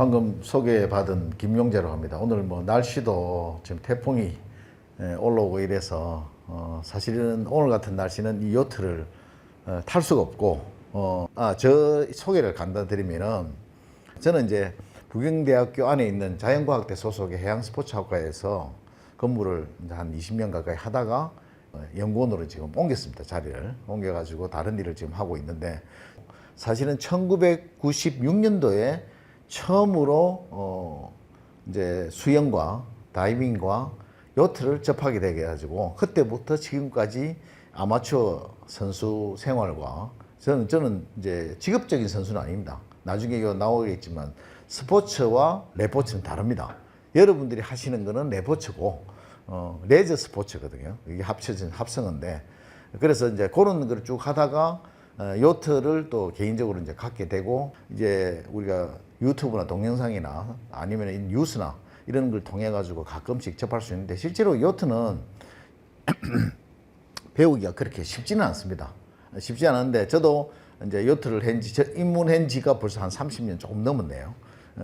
방금 소개받은 김용재라고 합니다. 오늘 뭐 날씨도 지금 태풍이 올라오고 이래서 사실은 오늘 같은 날씨는 이 요트를 탈 수가 없고 저 소개를 간단히 드리면은 저는 이제 부경대학교 안에 있는 자연과학대 소속의 해양스포츠학과에서 근무를 한 20년 가까이 하다가 연구원으로 지금 옮겼습니다. 자리를 옮겨가지고 다른 일을 지금 하고 있는데, 사실은 1996년도에 처음으로 이제 수영과 다이빙과 요트를 접하게 되게 해가지고 그때부터 지금까지 아마추어 선수 생활과 저는 이제 직업적인 선수는 아닙니다. 나중에 이거 나오겠지만 스포츠와 레포츠는 다릅니다. 여러분들이 하시는 거는 레포츠고 레저 스포츠거든요. 이게 합쳐진 합성어인데, 그래서 이제 그런 걸 쭉 하다가 요트를 또 개인적으로 이제 갖게 되고, 이제 우리가 유튜브나 동영상이나 아니면 뉴스나 이런 걸 통해 가지고 가끔씩 접할 수 있는데, 실제로 요트는 배우기가 그렇게 쉽지는 않습니다. 쉽지 않은데 저도 이제 요트를 입문한 지가 벌써 한 30년 조금 넘었네요.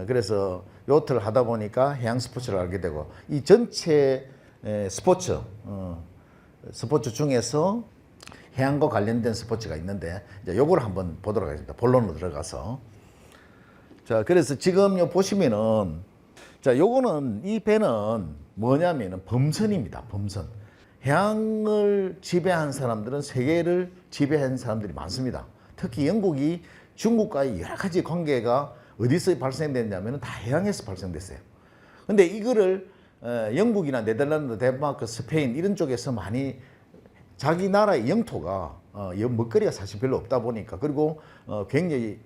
그래서 요트를 하다 보니까 해양 스포츠를 알게 되고, 이 전체 스포츠 중에서 해양과 관련된 스포츠가 있는데, 이제 요거를 한번 보도록 하겠습니다. 본론으로 들어가서. 자, 그래서 지금 요 보시면은, 자, 요거는, 이 배는 뭐냐면은 범선입니다. 범선. 해양을 지배한 사람들은 세계를 지배한 사람들이 많습니다. 특히 영국이 중국과의 여러 가지 관계가 어디서 발생됐냐면 다 해양에서 발생됐어요. 근데 이거를 영국이나 네덜란드, 덴마크, 스페인 이런 쪽에서 많이 자기 나라의 영토가 먹거리가 사실 별로 없다 보니까, 그리고 굉장히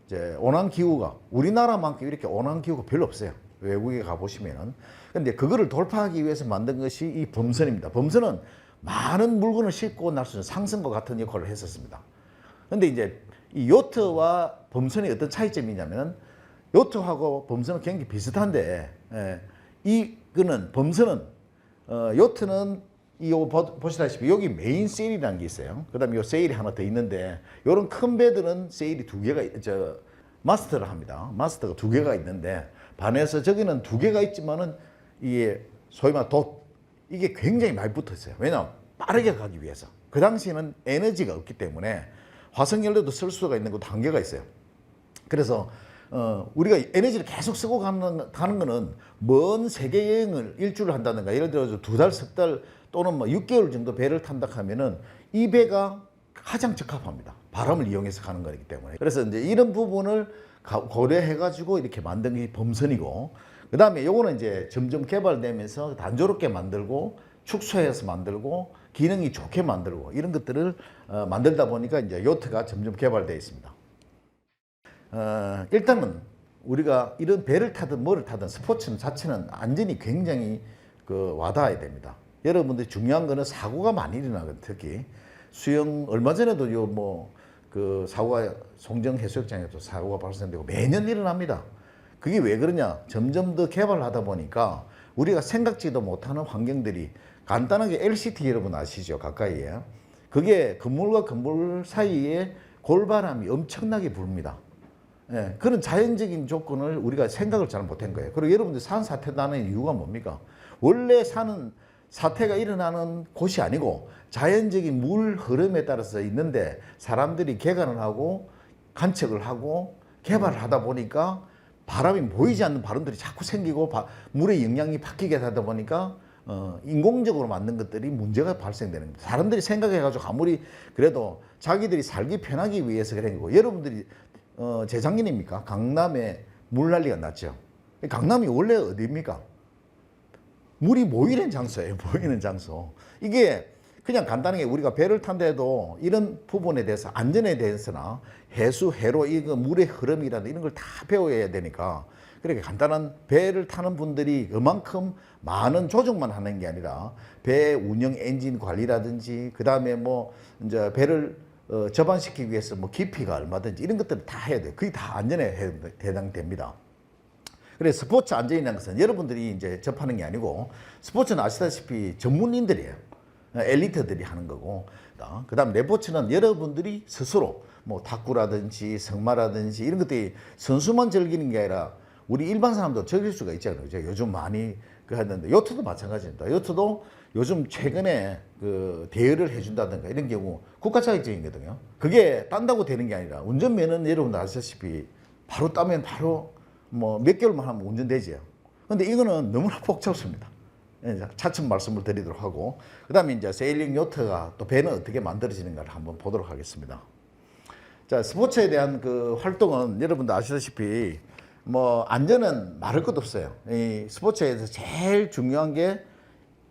이제 온화한 기후가 우리나라만큼 이렇게 온화한 기후가 별로 없어요. 외국에 가보시면은. 근데 그거를 돌파하기 위해서 만든 것이 이 범선입니다. 범선은 많은 물건을 싣고 날 수 있는 상선과 같은 역할을 했었습니다. 근데 이제 이 요트와 범선이 어떤 차이점이냐면, 요트하고 범선은 굉장히 비슷한데, 이거는 범선은 요트는 보시다시피 여기 메인 세일이라는 게 있어요. 그 다음에 요 세일이 하나 더 있는데, 요런 큰 배들은 세일이 두 개가, 마스터를 합니다. 마스터가 두 개가 있는데, 반해서 저기는 두 개가 있지만은, 이게 소위 말해 이게 굉장히 많이 붙어 있어요. 왜냐하면 빠르게 가기 위해서. 그 당시에는 에너지가 없기 때문에 화석연료도 쓸 수가 있는 것도 한계가 있어요. 그래서 우리가 에너지를 계속 쓰고 가는 거는 먼 세계 여행을 일주를 한다든가, 예를 들어서 2달, 3달 또는 뭐 6개월 정도 배를 탄다 하면은 이 배가 가장 적합합니다. 바람을 이용해서 가는 거기 때문에. 그래서 이제 이런 부분을 고려해 가지고 이렇게 만든 게 범선이고, 그 다음에 요거는 이제 점점 개발되면서 단조롭게 만들고 축소해서 만들고 기능이 좋게 만들고 이런 것들을 만들다 보니까 이제 요트가 점점 개발되어 있습니다. 일단은 우리가 이런 배를 타든 뭐를 타든 스포츠 자체는 안전이 굉장히 와닿아야 됩니다. 여러분들 중요한 거는 사고가 많이 일어나거든요. 특히 수영, 얼마 전에도 사고가 송정 해수욕장에도 사고가 발생되고 매년 일어납니다. 그게 왜 그러냐? 점점 더 개발을 하다 보니까 우리가 생각지도 못하는 환경들이, 간단하게 LCT 여러분 아시죠? 가까이에. 그게 건물과 건물 사이에 골바람이 엄청나게 불습니다. 예, 그런 자연적인 조건을 우리가 생각을 잘 못한 거예요. 그리고 여러분들 산사태 나는 이유가 뭡니까? 원래 산은 사태가 일어나는 곳이 아니고 자연적인 물 흐름에 따라서 있는데, 사람들이 개간을 하고 간척을 하고 개발을 하다 보니까 바람이 보이지 않는 바람들이 자꾸 생기고 물의 영향이 바뀌게 하다 보니까 인공적으로 만든 것들이 문제가 발생되는 겁니다. 사람들이 생각해가지고 아무리 그래도 자기들이 살기 편하기 위해서 그런 거고, 여러분들이 재작년입니까? 강남에 물난리가 났죠. 강남이 원래 어디입니까? 물이 모이는 장소예요. 모이는 장소. 이게 그냥 간단하게 우리가 배를 탄데도 이런 부분에 대해서, 안전에 대해서나 해수, 해로, 이거 물의 흐름이라든가 이런 걸 다 배워야 되니까, 그렇게 간단한 배를 타는 분들이 그만큼 많은 조종만 하는 게 아니라 배 운영 엔진 관리라든지, 그 다음에 뭐 이제 배를 접안시키기 위해서 뭐 깊이가 얼마든지 이런 것들을 다 해야 돼요. 그게 다 안전에 해당됩니다. 그래서 스포츠 안전이라는 것은 여러분들이 이제 접하는 게 아니고, 스포츠는 아시다시피 전문인들이에요. 엘리트들이 하는 거고, 있습니다. 그 다음 레포츠는 여러분들이 스스로 뭐 탁구라든지 승마라든지 이런 것들이 선수만 즐기는 게 아니라 우리 일반 사람도 즐길 수가 있잖아요. 이제 요즘 많이 그 하는데 요트도 마찬가지입니다. 요트도 요즘 최근에 그 대여를 해준다든가 이런 경우 국가 자격증이거든요. 그게 딴다고 되는 게 아니라 운전면허는 여러분도 아시다시피 바로 따면 바로 뭐 몇 개월만 하면 운전되지요. 근데 이거는 너무나 복잡습니다. 차츰 말씀을 드리도록 하고, 그 다음에 이제 세일링 요트가 또 배는 어떻게 만들어지는가를 한번 보도록 하겠습니다. 자, 스포츠에 대한 그 활동은 여러분도 아시다시피 뭐 안전은 말할 것도 없어요. 이 스포츠에서 제일 중요한 게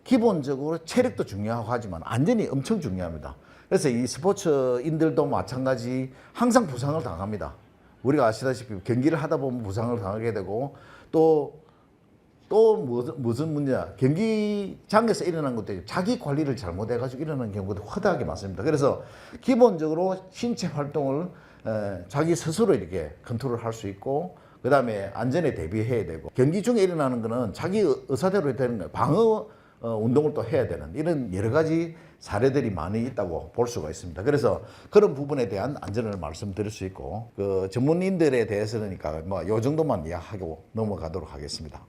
기본적으로 체력도 중요하고 하지만 안전이 엄청 중요합니다. 그래서 이 스포츠인들도 마찬가지 항상 부상을 당합니다. 우리가 아시다시피 경기를 하다 보면 부상을 당하게 되고 또 무슨 문제냐, 경기장에서 일어난 것도 자기 관리를 잘못해가지고 일어나는 경우도 허다하게 많습니다. 그래서 기본적으로 신체 활동을 자기 스스로 이렇게 컨트롤할 수 있고, 그 다음에 안전에 대비해야 되고, 경기 중에 일어나는 거는 자기 의사대로 되는 거예요. 방어 운동을 또 해야 되는 이런 여러 가지 사례들이 많이 있다고 볼 수가 있습니다. 그래서 그런 부분에 대한 안전을 말씀드릴 수 있고, 그 전문인들에 대해서니까 뭐 요 정도만 이야기하고 넘어가도록 하겠습니다.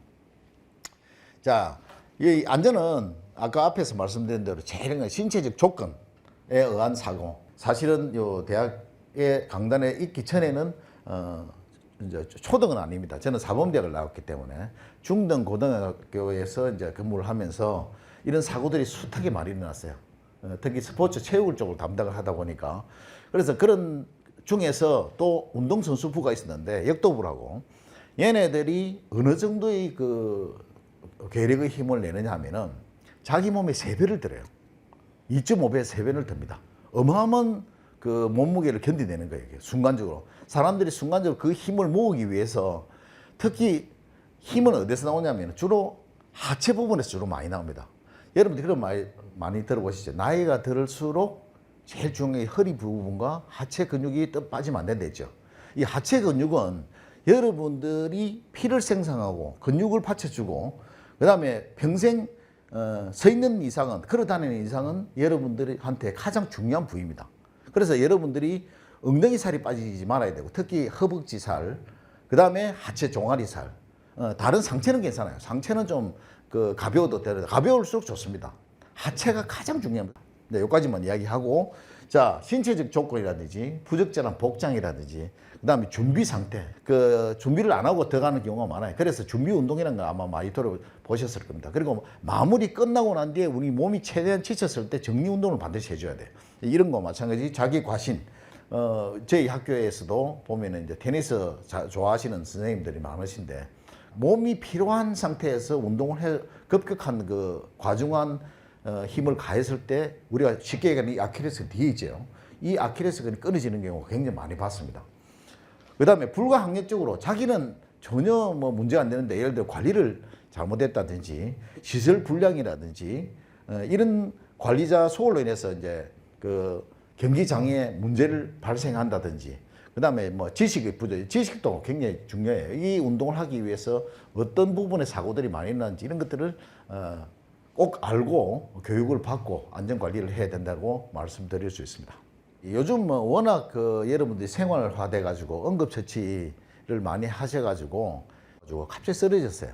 자, 이 안전은 아까 앞에서 말씀드린 대로 제일 신체적 조건에 의한 사고. 사실은 요 대학의 강단에 있기 전에는 이제 초등은 아닙니다. 저는 사범대학을 나왔기 때문에 중등 고등학교에서 이제 근무를 하면서 이런 사고들이 숱하게 많이 일어났어요. 특히 스포츠 체육을 쪽으로 담당을 하다 보니까. 그래서 그런 중에서 또 운동선수부가 있었는데 역도부라고, 얘네들이 어느 정도의 그 괴력의 힘을 내느냐 하면은 자기 몸에 3배를 들어요. 2.5배, 3배를 듭니다. 어마어마한 그 몸무게를 견디내는 거예요. 이게 순간적으로. 사람들이 순간적으로 그 힘을 모으기 위해서, 특히 힘은 어디서 나오냐면 주로 하체 부분에서 주로 많이 나옵니다. 여러분들 그런 말 많이 들어보시죠. 나이가 들수록 제일 중요한 허리 부분과 하체 근육이 또 빠지면 안 된다 했죠. 이 하체 근육은 여러분들이 피를 생성하고 근육을 받쳐주고, 그 다음에 평생 서 있는 이상은, 걸어 다니는 이상은 여러분들한테 가장 중요한 부위입니다. 그래서 여러분들이 엉덩이 살이 빠지지 말아야 되고, 특히 허벅지 살, 그 다음에 하체 종아리 살, 다른 상체는 괜찮아요. 상체는 좀 그 가벼워도 되는데 가벼울수록 좋습니다. 하체가 가장 중요합니다. 네, 여기까지만 이야기하고, 자, 신체적 조건이라든지 부적절한 복장이라든지, 그 다음에 준비 상태, 그 준비를 안 하고 들어가는 경우가 많아요. 그래서 준비 운동이라는 거 아마 많이 들어보셨을 겁니다. 그리고 마무리 끝나고 난 뒤에 우리 몸이 최대한 지쳤을 때 정리 운동을 반드시 해줘야 돼요. 이런 거 마찬가지. 자기 과신, 저희 학교에서도 보면은 이제 테니스 좋아하시는 선생님들이 많으신데, 몸이 피로한 상태에서 운동을 급격한 그 과중한 힘을 가했을 때 우리가 쉽게 얘기하는 이 아킬레스건 뒤에 있죠. 이 아킬레스건이 끊어지는 경우가 굉장히 많이 봤습니다. 그 다음에 불가항력적으로 자기는 전혀 뭐 문제가 안 되는데, 예를 들어 관리를 잘못했다든지 시설 불량이라든지 이런 관리자 소홀로 인해서 이제 그 경기 장애 문제를 발생한다든지, 그 다음에 뭐 지식의 부족, 지식도 굉장히 중요해요. 이 운동을 하기 위해서 어떤 부분에 사고들이 많이 일어나는지 이런 것들을 꼭 알고 교육을 받고 안전관리를 해야 된다고 말씀드릴 수 있습니다. 요즘 뭐 워낙 그 여러분들이 생활화돼 가지고 응급처치를 많이 하셔가지고 갑자기 쓰러졌어요.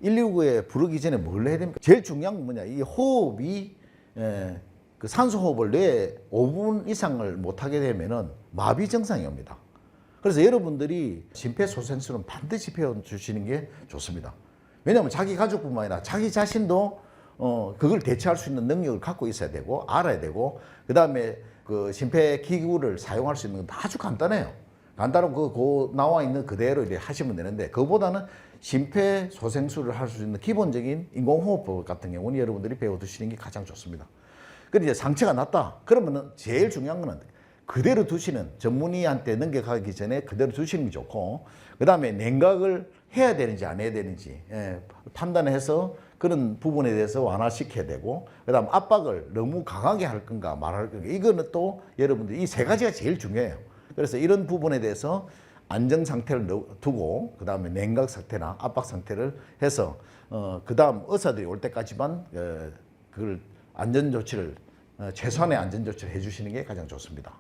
119에 부르기 전에 뭘 해야 됩니까? 제일 중요한 건 뭐냐, 이 호흡이 그 산소 호흡을 뇌에 5분 이상을 못하게 되면은 마비 증상이 옵니다. 그래서 여러분들이 심폐소생술은 반드시 배워주시는 게 좋습니다. 왜냐하면 자기 가족뿐만 아니라 자기 자신도 그걸 대처할 수 있는 능력을 갖고 있어야 되고 알아야 되고, 그 다음에 그 심폐기구를 사용할 수 있는 건 아주 간단해요. 간단하고 그 나와 있는 그대로 이렇게 하시면 되는데, 그거보다는 심폐소생술을 할 수 있는 기본적인 인공호흡법 같은 경우는 여러분들이 배워두시는 게 가장 좋습니다. 그런데 이제 상처가 났다 그러면은 제일 중요한 거는 그대로 두시는, 전문의한테 넘겨가기 전에 그대로 두시는 게 좋고, 그 다음에 냉각을 해야 되는지 안 해야 되는지 판단해서 그런 부분에 대해서 완화시켜야 되고, 그 다음 압박을 너무 강하게 할 건가 말할 건가, 이거는 또 여러분들 이 3가지가 제일 중요해요. 그래서 이런 부분에 대해서 안정 상태를 두고, 그 다음에 냉각 상태나 압박 상태를 해서 그 다음 의사들이 올 때까지만 그걸 안전 조치를 최소한의 안전 조치를 해주시는 게 가장 좋습니다.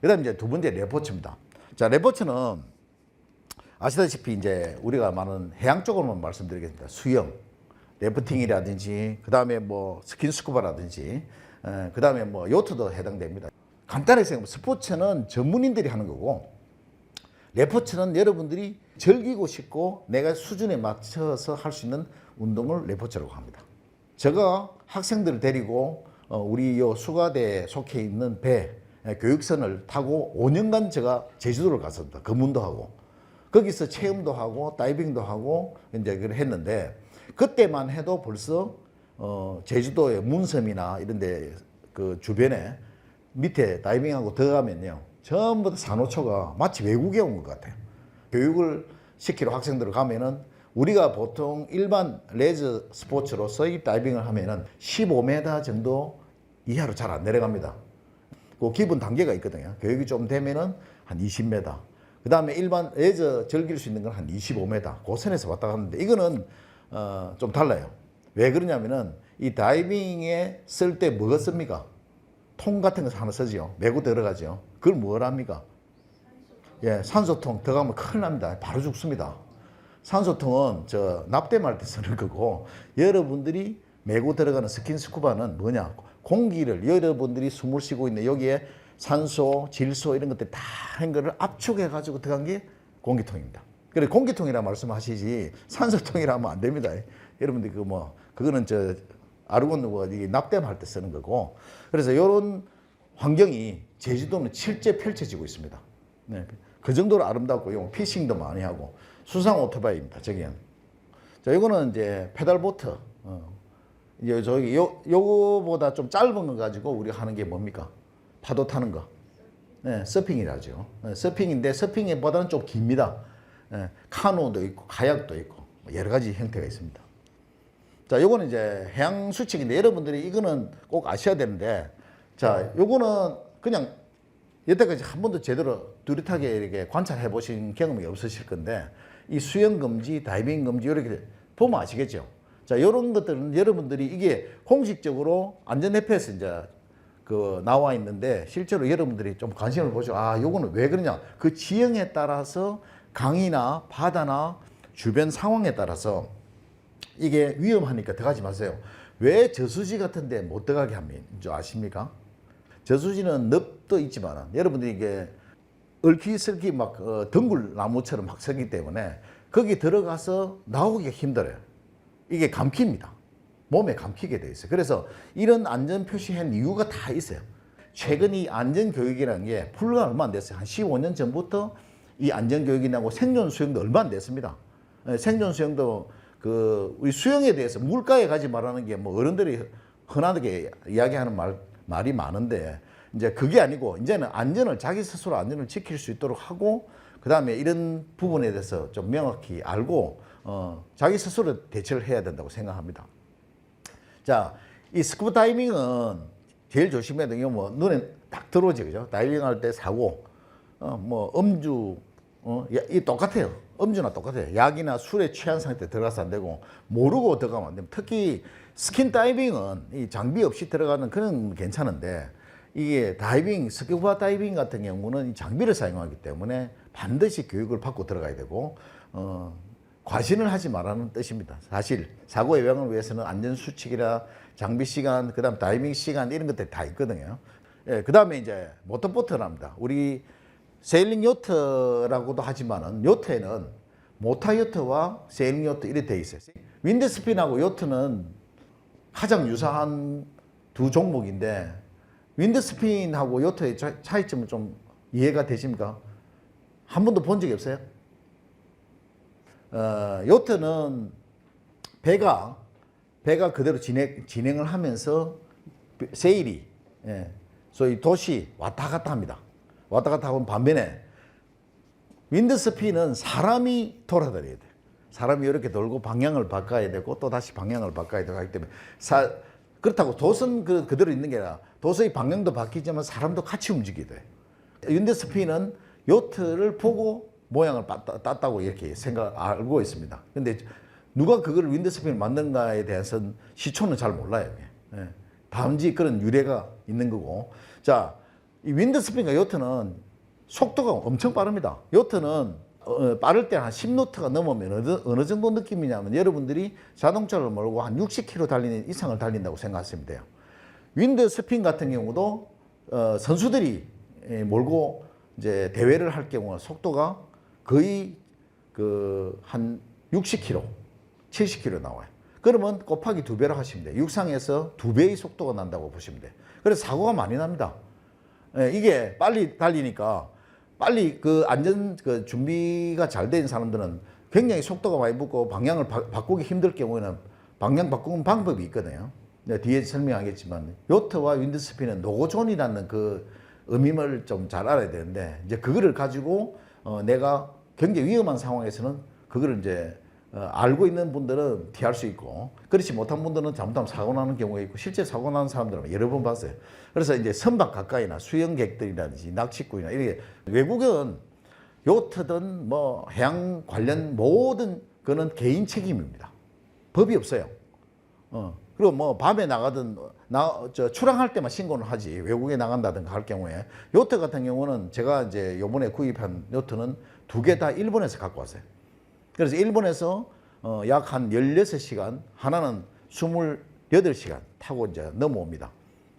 그다음 이제 두 번째 레포츠입니다. 자, 레포츠는 아시다시피 이제 우리가 많은 해양 쪽으로만 말씀드리겠습니다. 수영, 래프팅이라든지, 그 다음에 뭐 스킨스쿠버라든지, 그 다음에 뭐 요트도 해당됩니다. 간단하게 생각하면 스포츠는 전문인들이 하는 거고, 레포츠는 여러분들이 즐기고 싶고 내가 수준에 맞춰서 할 수 있는 운동을 레포츠라고 합니다. 제가 학생들을 데리고 우리 요 수가대에 속해 있는 배, 교육선을 타고 5년간 제가 제주도를 갔습니다. 검문도 하고 거기서 체험도 하고 다이빙도 하고 이제 그걸 했는데, 그때만 해도 벌써 제주도의 문섬이나 이런 데 그 주변에 밑에 다이빙하고 들어가면요, 전부 다 산호초가 마치 외국에 온 것 같아요. 교육을 시키러 학생들을 가면은 우리가 보통 일반 레저 스포츠로서 이 다이빙을 하면은 15m 정도 이하로 잘 안 내려갑니다. 그 기본 단계가 있거든요. 교육이 좀 되면은 한 20m. 그 다음에 일반 레저 즐길 수 있는 건 한 25m. 그 선에서 왔다 갔는데, 이거는 좀 달라요. 왜 그러냐면은 이 다이빙에 쓸 때 뭐가 씁니까? 통 같은 거 하나 쓰지요. 메고 들어가죠. 그걸 뭘 합니까? 예, 산소통 들어가면 큰일 납니다. 바로 죽습니다. 산소통은 저 납땜할 때 쓰는 거고, 여러분들이 메고 들어가는 스킨스쿠버는 뭐냐? 공기를 여러분들이 숨을 쉬고 있는 여기에 산소, 질소 이런 것들 다 한 거를 압축해 가지고 들어간 게 공기통입니다. 그래, 공기통이라 말씀하시지 산소통이라 하면 안 됩니다. 여러분들이 그거는 저 아르곤 납땜할 때 쓰는 거고. 그래서 이런 환경이 제주도는 실제 펼쳐지고 있습니다. 네, 그 정도로 아름답고요. 피싱도 많이 하고 수상 오토바이입니다. 저기는. 자, 이거는 이제 페달보트. 이제 저기 요거보다 좀 짧은 거 가지고 우리가 하는 게 뭡니까? 파도 타는 거. 네, 서핑이라죠. 네, 서핑인데 서핑보다는 좀 깁니다. 네, 카누도 있고 카약도 있고 여러 가지 형태가 있습니다. 자, 요거는 이제 해양 수칙인데, 여러분들이 이거는 꼭 아셔야 되는데, 자, 요거는 그냥 여태까지 한 번도 제대로 뚜렷하게 이렇게 관찰해 보신 경험이 없으실 건데, 이 수영 금지, 다이빙 금지 이렇게 보면 아시겠죠? 자, 요런 것들은 여러분들이 이게 공식적으로 안전협회에서 이제 그 나와 있는데, 실제로 여러분들이 좀 관심을 보죠. 아, 요거는 왜 그러냐? 그 지형에 따라서 강이나 바다나 주변 상황에 따라서 이게 위험하니까 들어가지 마세요. 왜 저수지 같은 데 못 들어가게 하면 줄 아십니까? 저수지는 늪도 있지만 여러분들이 이게 얽히설키 막 덩굴 나무처럼 막 서기 때문에 거기 들어가서 나오기가 힘들어요. 이게 감깁니다. 몸에 감기게 돼 있어요. 그래서 이런 안전 표시한 이유가 다 있어요. 최근 이 안전 교육이라는 게 불과 얼마 안 됐어요. 한 15년 전부터 이 안전 교육이 나고 생존 수영도 얼마 안 됐습니다. 생존 수영도 우리 수영에 대해서 물가에 가지 말라는 게 뭐 어른들이 흔하게 이야기하는 말이 많은데, 이제 그게 아니고 이제는 안전을 자기 스스로 안전을 지킬 수 있도록 하고, 그 다음에 이런 부분에 대해서 좀 명확히 알고 자기 스스로 대처를 해야 된다고 생각합니다. 자, 이 스쿠버 다이빙은 제일 조심해야 되는 게 뭐 눈에 딱 들어오지, 그죠? 다이빙 할 때 사고, 뭐 음주, 이 똑같아요. 음주나 똑같아요. 약이나 술에 취한 상태 들어가서 안 되고, 모르고 들어가면 안 됩니다. 특히 스킨 다이빙은 이 장비 없이 들어가는 그런 괜찮은데, 이게 다이빙, 스쿠버 다이빙 같은 경우는 이 장비를 사용하기 때문에 반드시 교육을 받고 들어가야 되고, 과신을 하지 말라는 뜻입니다. 사실 사고 예방을 위해서는 안전 수칙이라 장비 시간, 그다음 다이빙 시간 이런 것들이 다 있거든요. 예, 그다음에 이제 모터보트랍니다. 우리 세일링 요트라고도 하지만은 요트에는 모터 요트와 세일링 요트 이렇게 돼 있어요. 윈드스핀하고 요트는 가장 유사한 두 종목인데, 윈드스핀하고 요트의 차이점은 좀 이해가 되십니까? 한 번도 본 적이 없어요? 요트는 배가 그대로 진행을 하면서 세일이, 소위 도시 왔다 갔다 합니다. 왔다 갔다 하면 반면에 윈드스피는 사람이 돌아다녀야 돼. 사람이 이렇게 돌고 방향을 바꿔야 되고 또 다시 방향을 바꿔야 되고 하기 때문에 그렇다고 도선 그대로 있는 게 아니라 도서의 방향도 바뀌지만 사람도 같이 움직여야 돼. 윈드스피는 요트를 보고 모양을 땄다고 이렇게 알고 있습니다. 근데 누가 그걸 윈드스핀을 만든가에 대해서는 시초는 잘 몰라요. 다운지 그런 유래가 있는 거고. 자, 이 윈드스프링과 요트는 속도가 엄청 빠릅니다. 요트는 빠를 때 한 10노트가 넘으면 어느 정도 느낌이냐면 여러분들이 자동차를 몰고 한 60km 달리는 이상을 달린다고 생각하시면 돼요. 윈드스프링 같은 경우도 선수들이 몰고 이제 대회를 할 경우 속도가 거의 그 한 60km, 70km 나와요. 그러면 곱하기 2배로 하시면 돼요. 육상에서 2배의 속도가 난다고 보시면 돼요. 그래서 사고가 많이 납니다. 이게 빨리 달리니까 빨리 그 안전 그 준비가 잘 된 사람들은 굉장히 속도가 많이 붙고 방향을 바꾸기 힘들 경우에는 방향 바꾸는 방법이 있거든요. 뒤에 설명하겠지만 요트와 윈드스피는 노고존이라는 그 의미를 좀 잘 알아야 되는데 이제 그거를 가지고 내가 굉장히 위험한 상황에서는 그거를 이제 알고 있는 분들은 피할 수 있고 그렇지 못한 분들은 잘못하면 사고 나는 경우가 있고 실제 사고 나는 사람들은 여러 번 봤어요. 그래서 이제 선박 가까이나 수영객들이라든지 낚시꾼이나 이렇게 외국은 요트든 뭐 해양 관련 모든 그는 개인 책임입니다. 법이 없어요. 그리고 뭐 밤에 나가든 출항할 때만 신고는 하지 외국에 나간다든가 할 경우에 요트 같은 경우는 제가 이제 요번에 구입한 요트는 2개 다 일본에서 갖고 왔어요. 그래서 일본에서 약 한 16시간 하나는 28시간 타고 이제 넘어옵니다.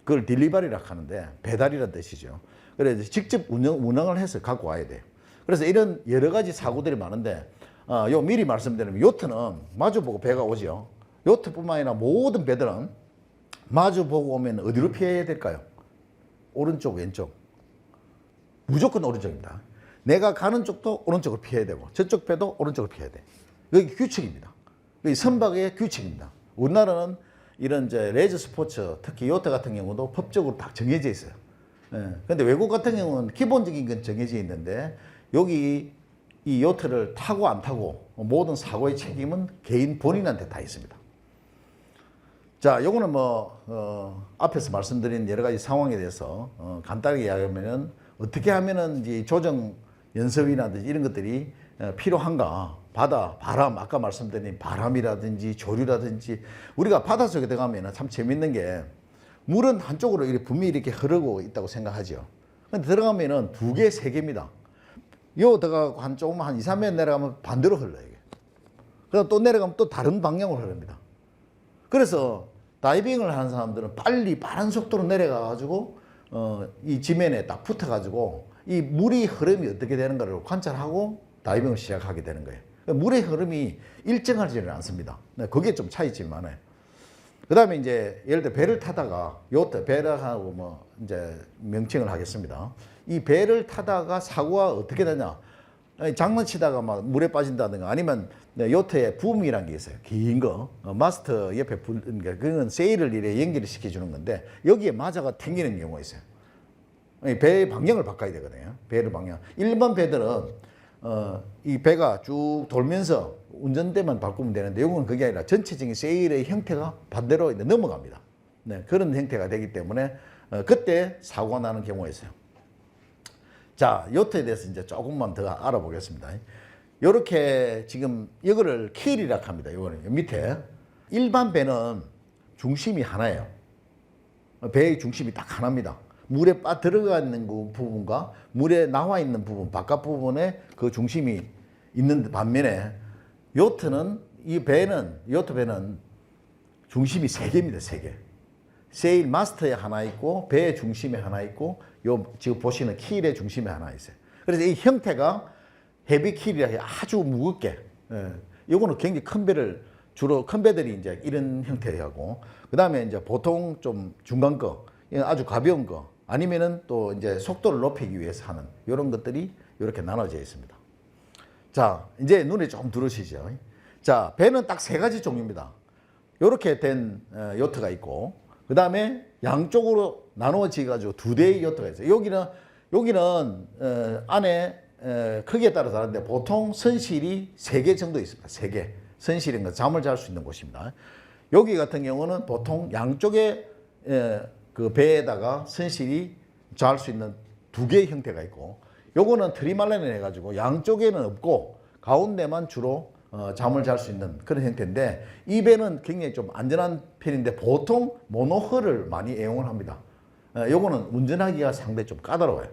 그걸 딜리버리라 하는데 배달이라는 뜻이죠. 그래서 직접 운항을 해서 갖고 와야 돼요. 그래서 이런 여러 가지 사고들이 많은데 요 미리 말씀드리면 요트는 마주보고 배가 오죠. 요트뿐만 아니라 모든 배들은 마주보고 오면 어디로 피해야 될까요? 오른쪽, 왼쪽. 무조건 오른쪽입니다. 내가 가는 쪽도 오른쪽을 피해야 되고 저쪽 배도 오른쪽을 피해야 돼. 이게 규칙입니다. 이게 선박의 규칙입니다. 우리나라는 이런 이제 레저 스포츠, 특히 요트 같은 경우도 법적으로 다 정해져 있어요. 그런데 외국 같은 경우는 기본적인 건 정해져 있는데 여기 이 요트를 타고 안 타고 모든 사고의 책임은 개인 본인한테 다 있습니다. 자, 요거는 앞에서 말씀드린 여러 가지 상황에 대해서 간단하게 이야기하면은 어떻게 하면은 이제 조정 연습이라든지 이런 것들이 필요한가. 바다, 바람, 아까 말씀드린 바람이라든지 조류라든지 우리가 바닷속에 들어가면 참 재밌는 게 물은 한쪽으로 이렇게 분명히 이렇게 흐르고 있다고 생각하죠. 근데 들어가면은 2개, 3개입니다. 요 들어가고 한 조금 한 2, 3m 내려가면 반대로 흘러요. 이게. 그다음 또 내려가면 또 다른 방향으로 흐릅니다. 그래서 다이빙을 하는 사람들은 빨리 빠른 속도로 내려가 가지고 이 지면에 딱 붙어 가지고 이 물이 흐름이 어떻게 되는가를 관찰하고 다이빙을 시작하게 되는 거예요. 물의 흐름이 일정하지는 않습니다. 그게 좀 차이지만 그 다음에 이제 예를 들어 배를 타다가 요트 배라고 뭐 이제 명칭을 하겠습니다. 이 배를 타다가 사고가 어떻게 되냐? 장난치다가 막 물에 빠진다든가 아니면 요트에 붐이라는 게 있어요. 긴 거. 마스터 옆에 그러니까 그건 세일을 이래 연기를 시켜주는 건데 여기에 맞아가 튕기는 경우가 있어요. 배의 방향을 바꿔야 되거든요. 배를 방향. 일반 배들은 이 배가 쭉 돌면서 운전대만 바꾸면 되는데 이건 그게 아니라 전체적인 세일의 형태가 반대로 넘어갑니다. 네, 그런 형태가 되기 때문에 그때 사고가 나는 경우가 있어요. 자, 요트에 대해서 이제 조금만 더 알아보겠습니다. 이렇게 지금 이거를 킬이라고 합니다. 이거는 밑에 일반 배는 중심이 하나예요. 배의 중심이 딱 하나입니다. 물에 들어가 있는 그 부분과 물에 나와 있는 부분, 바깥 부분에 그 중심이 있는 반면에 요트는 요트 배는 중심이 3개입니다. 3개. 세일 마스터에 하나 있고 배의 중심에 하나 있고 요 지금 보시는 킬의 중심에 하나 있어요. 그래서 이 형태가 헤비 킬이라 아주 무겁게. 요거는 굉장히 큰 배를 주로 큰 배들이 이제 이런 형태하고 그다음에 이제 보통 좀 중간 거, 아주 가벼운 거 아니면은 또 이제 속도를 높이기 위해서 하는 이런 것들이 이렇게 나눠져 있습니다. 자, 이제 눈에 좀 들으시죠. 자, 배는 딱 3가지 종류입니다. 이렇게 된 요트가 있고, 그 다음에 양쪽으로 나누어져 가지고 2대의 요트가 있어요. 여기는 안에 크기에 따라 다른데 보통 선실이 3개 정도 있습니다. 3개. 선실인 건 잠을 잘 수 있는 곳입니다. 여기 같은 경우는 보통 양쪽에 그 배에다가 선실이 잘 수 있는 2개의 형태가 있고 요거는 트리말렌을 해가지고 양쪽에는 없고 가운데만 주로 잠을 잘 수 있는 그런 형태인데 이 배는 굉장히 좀 안전한 편인데 보통 모노홀을 많이 애용을 합니다. 요거는 운전하기가 상당히 좀 까다로워요.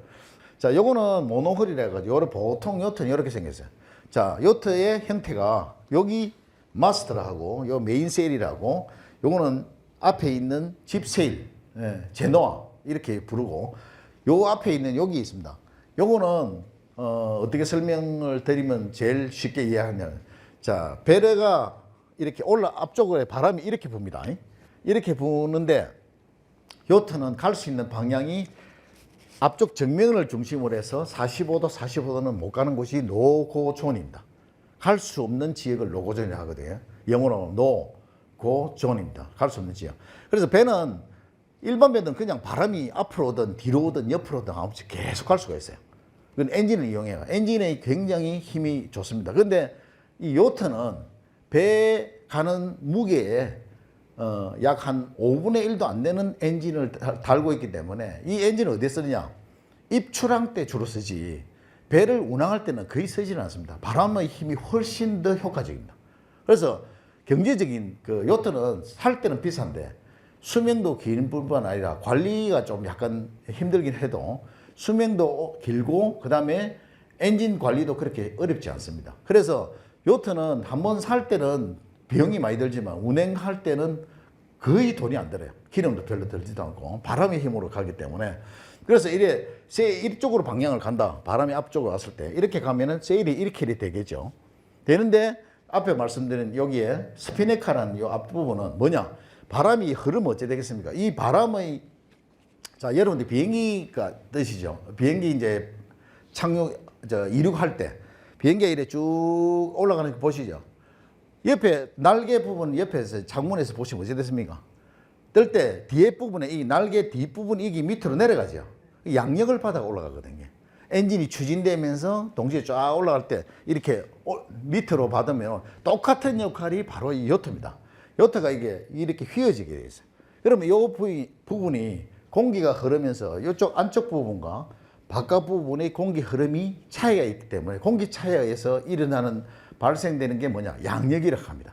자, 요거는 모노홀이라 해가지고 요런 보통 요트는 이렇게 생겼어요. 자, 요트의 형태가 여기 마스터라고 요 메인 세일이라고 요거는 앞에 있는 집 세일, 제노아 이렇게 부르고 요 앞에 있는 여기 있습니다. 요거는 어떻게 설명을 드리면 제일 쉽게 이해하냐면 자, 배려가 이렇게 앞쪽에 바람이 이렇게 붑니다. 이렇게 부는데 요트는 갈 수 있는 방향이 앞쪽 정면을 중심으로 해서 45도, 45도는 못 가는 곳이 노고존입니다. 갈 수 없는 지역을 노고존이라고 하거든요. 영어로 노고존입니다. 갈 수 없는 지역. 그래서 배는 일반 배는 그냥 바람이 앞으로 오든 뒤로 오든 옆으로 오든 아무튼 계속 갈 수가 있어요. 그건 엔진을 이용해요. 엔진에 굉장히 힘이 좋습니다. 그런데 이 요트는 배 가는 무게에 약 한 5분의 1도 안 되는 엔진을 달고 있기 때문에 이 엔진을 어디에 쓰느냐? 입출항 때 주로 쓰지 배를 운항할 때는 거의 쓰지는 않습니다. 바람의 힘이 훨씬 더 효과적입니다. 그래서 경제적인 그 요트는 살 때는 비싼데 수명도 긴 뿐만 아니라 관리가 좀 약간 힘들긴 해도 수명도 길고 그 다음에 엔진 관리도 그렇게 어렵지 않습니다. 그래서 요트는 한번 살 때는 비용이 많이 들지만 운행할 때는 거의 돈이 안 들어요. 기름도 별로 들지도 않고 바람의 힘으로 가기 때문에 그래서 이쪽으로 방향을 간다. 바람이 앞쪽으로 왔을 때 이렇게 가면은 세일이 이렇게 되겠죠. 되는데 앞에 말씀드린 여기에 스피네카라는 이 앞부분은 뭐냐? 바람이 흐르면 어찌 되겠습니까? 이 바람의 자, 여러분들 비행기가 뜻이죠. 비행기 이제 이륙할 때 비행기가 이렇게 쭉 올라가는 거 보시죠. 옆에 날개 부분 옆에서 창문에서 보시면 어찌 됐습니까? 뜰 때 뒤에 부분에 이 날개 뒷부분 이게 밑으로 내려가죠. 양력을 받아 올라가거든요. 엔진이 추진되면서 동시에 쫙 올라갈 때 이렇게 밑으로 받으면 똑같은 역할이 바로 이 요트입니다. 요트가 이게 이렇게 휘어지게 되어 있어요. 그러면 이 부분이 공기가 흐르면서 이쪽 안쪽 부분과 바깥 부분의 공기 흐름이 차이가 있기 때문에 공기 차이에 의해서 일어나는 발생되는 게 뭐냐? 양력이라고 합니다.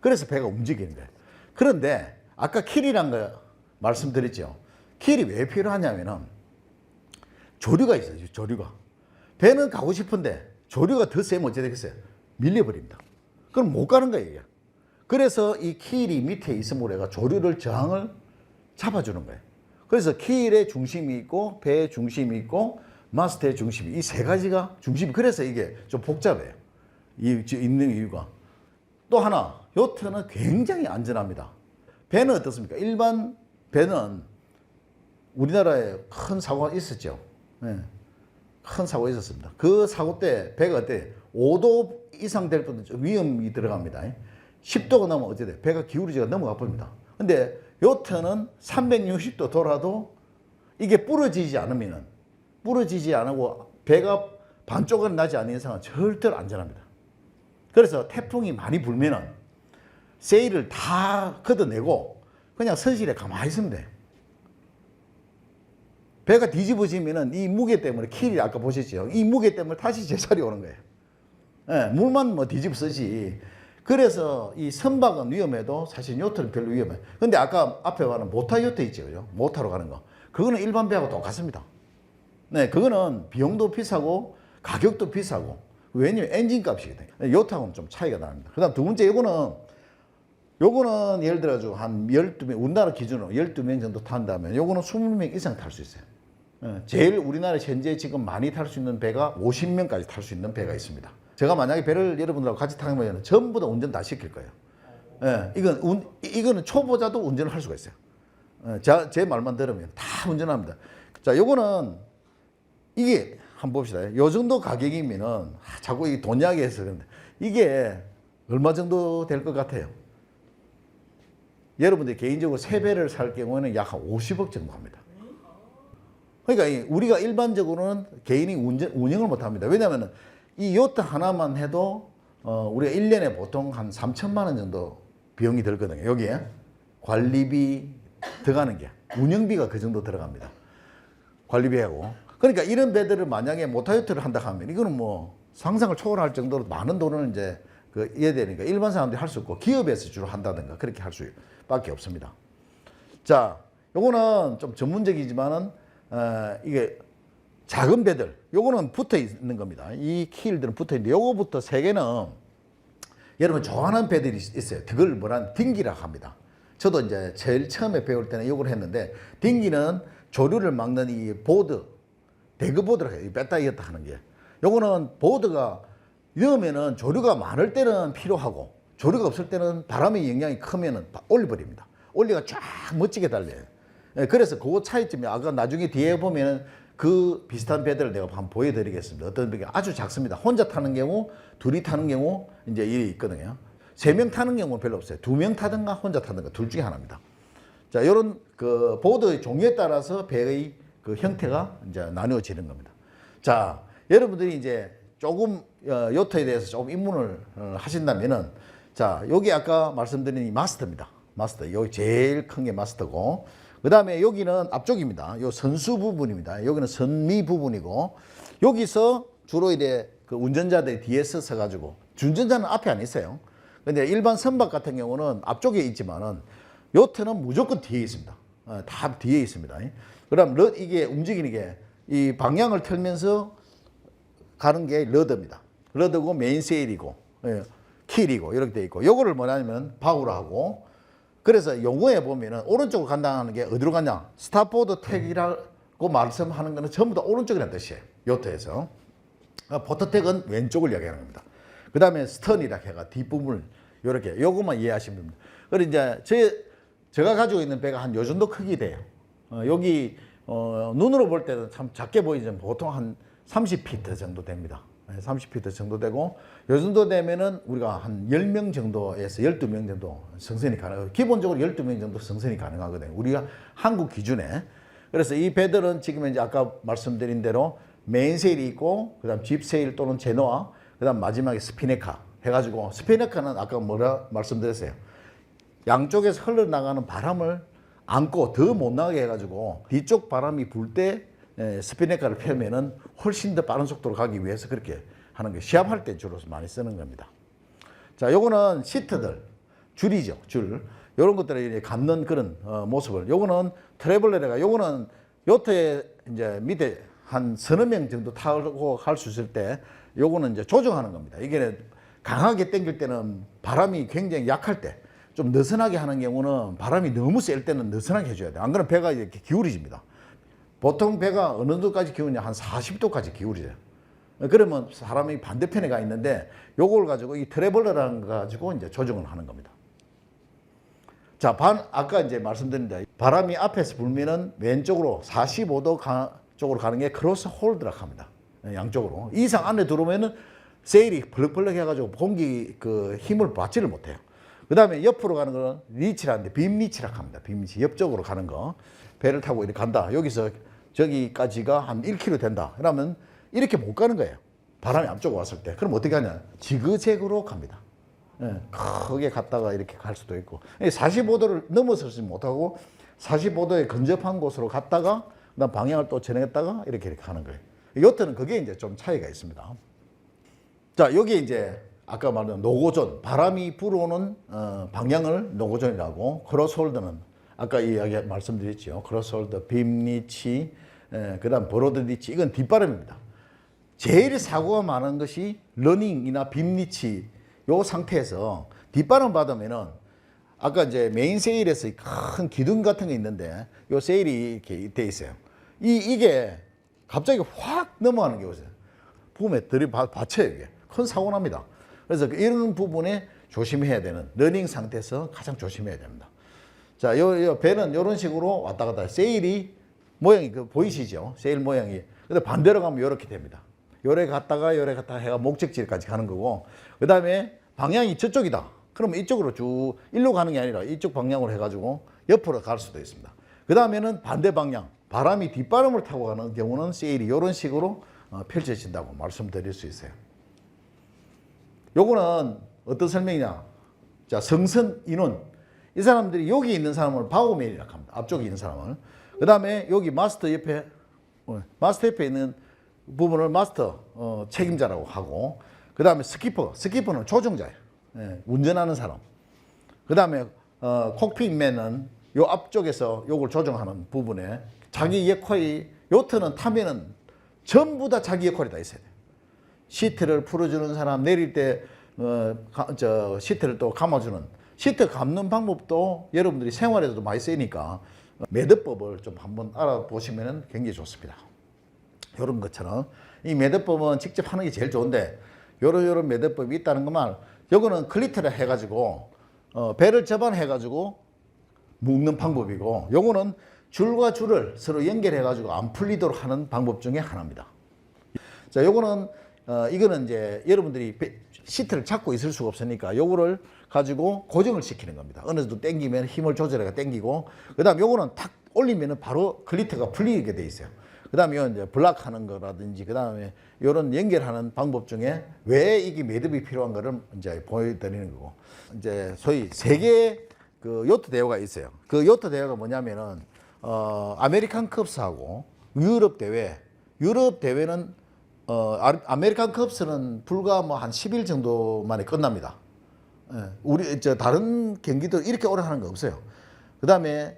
그래서 배가 움직이는 거예요. 그런데 아까 킬이란 거 말씀드렸죠. 킬이 왜 필요하냐면은 조류가 있어요. 조류가. 배는 가고 싶은데 조류가 더 세면 어찌 되겠어요? 밀려버립니다. 그럼 못 가는 거예요. 그래서 이 킬이 밑에 있음으로 해가 조류를 저항을 잡아주는 거예요. 그래서 킬의 중심이 있고 배의 중심이 있고 마스터의 중심이 이 세 가지가 중심이 그래서 이게 좀 복잡해요. 있는 이유가. 또 하나 요트는 굉장히 안전합니다. 배는 어떻습니까? 일반 배는 우리나라에 큰 사고가 있었죠. 네. 큰 사고가 있었습니다. 그 사고 때 배가 어때? 5도 이상 될 때도 위험이 들어갑니다. 10도가 넘으면 어찌 돼? 배가 기울어지가 넘어가 버립니다. 근데 요트는 360도 돌아도 이게 부러지지 않고 배가 반쪽은 나지 않는 이상은 절대로 안전합니다. 그래서 태풍이 많이 불면은 세일을 다 걷어내고 그냥 선실에 가만히 있으면 돼요. 배가 뒤집어지면은 이 무게 때문에 킬이 아까 보셨죠? 이 무게 때문에 다시 제자리에 오는 거예요. 예, 물만 뭐 뒤집어 쓰지. 그래서 이 선박은 위험해도 사실 요트는 별로 위험해요. 근데 아까 앞에 말한 모터 요트 있죠, 그죠? 모터로 가는 거. 그거는 일반 배하고 똑같습니다. 네, 그거는 비용도 비싸고 가격도 비싸고 왜냐면 엔진 값이거든요. 요트하고는 좀 차이가 납니다. 그 다음 두 번째 요거는 예를 들어서 한 12명, 우리나라 기준으로 12명 정도 탄다면 요거는 20명 이상 탈 수 있어요. 제일 우리나라 현재 지금 많이 탈 수 있는 배가 50명까지 탈 수 있는 배가 있습니다. 제가 만약에 배를 여러분들하고 같이 타면 전부 다 운전 다 시킬 거예요. 이거는 초보자도 운전을 할 수가 있어요. 제 말만 들으면 다 운전합니다. 자, 요거는 이게 한번 봅시다. 요 정도 가격이면은 자꾸 이 돈 이야기해서 그런데 이게 얼마 정도 될 것 같아요? 여러분들 개인적으로 세 배를 살 경우에는 약 한 50억 정도 합니다. 그러니까 우리가 일반적으로는 개인이 운영을 못 합니다. 왜냐하면 이 요트 하나만 해도 우리가 1년에 보통 한 3천만 원 정도 비용이 들거든요. 여기에 관리비 들어가는 게 운영비가 그 정도 들어갑니다. 관리비하고. 그러니까 이런 배들을 만약에 모터요트를 한다 하면 이거는 뭐 상상을 초월할 정도로 많은 돈을 이제 이해되니까 일반 사람들이 할 수 없고 기업에서 주로 한다든가 그렇게 할 수밖에 없습니다. 자, 요거는 좀 전문적이지만은 이게 작은 배들, 요거는 붙어 있는 겁니다. 이 키일들은 붙어 있는데 요거부터 세 개는 여러분 좋아하는 배들이 있어요. 그걸 뭐란 딩기라고 합니다. 저도 이제 제일 처음에 배울 때는 요걸 했는데 딩기는 조류를 막는 이 보드, 대그보드라고 해요. 뺐다 이었다 하는 게. 요거는 보드가 넣으면은 조류가 많을 때는 필요하고 조류가 없을 때는 바람의 영향이 크면은 올려버립니다. 올리가 쫙 멋지게 달려요. 그래서 그 차이점이 아까 나중에 뒤에 보면은 그 비슷한 배들을 내가 한번 보여드리겠습니다. 어떤 배가 아주 작습니다. 혼자 타는 경우, 둘이 타는 경우 이제 일이 있거든요. 3명 타는 경우는 별로 없어요. 2명 타든가 혼자 타든가 둘 중에 하나입니다. 자, 이런 그 보드의 종류에 따라서 배의 그 형태가 이제 나누어지는 겁니다. 자, 여러분들이 이제 조금 요트에 대해서 조금 입문을 하신다면은 자, 여기 아까 말씀드린 이 마스터입니다. 마스터. 여기 제일 큰 게 마스터고 그 다음에 여기는 앞쪽입니다. 요 선수 부분입니다. 여기는 선미 부분이고 여기서 주로 이제 그 운전자들이 뒤에 서가지고 운전자는 앞에 안 있어요. 근데 일반 선박 같은 경우는 앞쪽에 있지만은 요트는 무조건 뒤에 있습니다. 다 뒤에 있습니다. 그럼 이게 움직이는 게 이 방향을 틀면서 가는 게 러드입니다. 러드고 메인세일이고 킬이고 이렇게 돼 있고 요거를 뭐냐면 바우라고 그래서 용어에 보면은 오른쪽으로 간다는 게 어디로 가냐 스타보드 택이라고 말씀하는 거는 전부 다 오른쪽이라는 뜻이에요. 요트에서 포터택은 왼쪽을 이야기하는 겁니다. 그 다음에 스턴이라고 해가 뒷부분을 이렇게 요것만 이해하시면 됩니다. 그리고 이제 제가 가지고 있는 배가 한 요 정도 크기 돼요. 여기 눈으로 볼 때는 참 작게 보이지만 보통 한 30피트 정도 됩니다. 30피트 정도 되고 요 정도 되면은 우리가 한 10명 정도에서 12명 정도 승선이 가능해요. 기본적으로 12명 정도 승선이 가능하거든요. 우리가 한국 기준에. 그래서 이 배들은 지금 이제 아까 말씀드린 대로 메인세일이 있고 그다음 집세일 또는 제노아 그다음 마지막에 스피네카 해가지고 스피네카는 아까 뭐라 말씀드렸어요. 양쪽에서 흘러나가는 바람을 안고 더 못 나가게 해가지고 뒤쪽 바람이 불 때 스피네카를 펴면은 훨씬 더 빠른 속도로 가기 위해서 그렇게 하는 게 시합할 때 주로 많이 쓰는 겁니다. 자, 요거는 시트들 줄이죠, 줄. 요런 것들을 이제 감는 그런 모습을. 요거는 트래블러가 요거는 요트에 이제 밑에 한 서너 명 정도 타고 갈 수 있을 때 요거는 이제 조정하는 겁니다. 이게 강하게 당길 때는 바람이 굉장히 약할 때 좀 느슨하게 하는 경우는 바람이 너무 셀 때는 느슨하게 해줘야 돼요. 안 그러면 배가 이렇게 기울어집니다. 보통 배가 어느 정도까지 기울냐 한 40도까지 기울어져요. 그러면 사람이 반대편에 가 있는데 요걸 가지고 이 트래블러라는 거 가지고 이제 조정을 하는 겁니다. 자, 아까 이제 말씀드린 대로 바람이 앞에서 불면은 왼쪽으로 45도 쪽으로 가는 게 크로스 홀드라고 합니다. 양쪽으로. 이 이상 안에 들어오면은 세일이 벌럭벌럭 해가지고 공기 그 힘을 받지를 못해요. 그 다음에 옆으로 가는 거는 리치라는데 빔리치라고 합니다. 빔리치. 옆쪽으로 가는 거. 배를 타고 이렇게 간다. 여기서 저기까지가 한 1km 된다. 그러면 이렇게 못 가는 거예요. 바람이 앞쪽으로 왔을 때. 그럼 어떻게 하냐. 지그재그로 갑니다. 크게 갔다가 이렇게 갈 수도 있고. 45도를 넘어서지 못하고 45도에 근접한 곳으로 갔다가 그다음 방향을 또 전했다가 이렇게 가는 거예요. 요트는 그게 이제 좀 차이가 있습니다. 자, 여기 이제 아까 말한 노고존, 바람이 불어오는 방향을 노고존이라고, 크로스홀드는 아까 이야기 말씀드렸죠. 크로스홀드, 빔리치, 그다음 브로드리치, 이건 뒷바람입니다. 제일 사고가 많은 것이 러닝이나 빔리치 요 상태에서 뒷바람 받으면은 아까 이제 메인 세일에서 큰 기둥 같은 게 있는데 요 세일이 이렇게 돼 있어요. 이게 갑자기 확 넘어가는 게 있어요. 붐에 들이받쳐요. 이게 큰 사고 납니다. 그래서 이런 부분에 조심해야 되는 러닝 상태에서 가장 조심해야 됩니다. 자, 요 배는 이런 식으로 왔다 갔다 세일이 모양이 보이시죠? 세일 모양이. 근데 반대로 가면 이렇게 됩니다. 요래 갔다가 해가 목적지까지 가는 거고, 그 다음에 방향이 저쪽이다. 그러면 이쪽으로 쭉 일로 가는 게 아니라 이쪽 방향으로 해가지고 옆으로 갈 수도 있습니다. 그 다음에는 반대 방향, 바람이 뒷바람을 타고 가는 경우는 세일이 이런 식으로 펼쳐진다고 말씀드릴 수 있어요. 요거는 어떤 설명이냐. 자, 성선 인원. 이 사람들이 여기 있는 사람을 바우맨이라고 합니다. 앞쪽에 있는 사람을. 그 다음에 여기 마스터 옆에 있는 부분을 마스터 책임자라고 하고, 그 다음에 스키퍼는 조종자예요. 운전하는 사람. 그 다음에 콕핏맨은 요 앞쪽에서 요걸 조정하는 부분에 자기 역할이, 요트는 타면은 전부 다 자기 역할이 다 있어야 돼요. 시트를 풀어주는 사람, 내릴 때 시트를 또 감아주는, 시트 감는 방법도 여러분들이 생활에서도 많이 쓰니까 매듭법을 좀 한번 알아보시면 굉장히 좋습니다. 이런 것처럼 이 매듭법은 직접 하는 게 제일 좋은데, 요런 매듭법이 있다는 것만, 요거는 클리트를 해가지고 배를 접안해가지고 묶는 방법이고, 요거는 줄과 줄을 서로 연결해가지고 안 풀리도록 하는 방법 중에 하나입니다. 자, 요거는 이거는 이제 여러분들이 시트를 잡고 있을 수가 없으니까 요거를 가지고 고정을 시키는 겁니다. 어느 정도 당기면 힘을 조절해가 당기고, 그 다음 요거는 탁 올리면은 바로 클리트가 풀리게 돼 있어요. 그 다음에 이제 블락하는 거라든지, 그 다음에 요런 연결하는 방법 중에 왜 이게 매듭이 필요한 거를 이제 보여드리는 거고, 이제 소위 세계 그 요트 대회가 있어요. 그 요트 대회가 뭐냐면은 아메리칸 컵스하고 유럽 대회는 아메리칸 컵스는 불과 뭐 한 10일 정도 만에 끝납니다. 우리 다른 경기도 이렇게 오래 하는 거 없어요. 그 다음에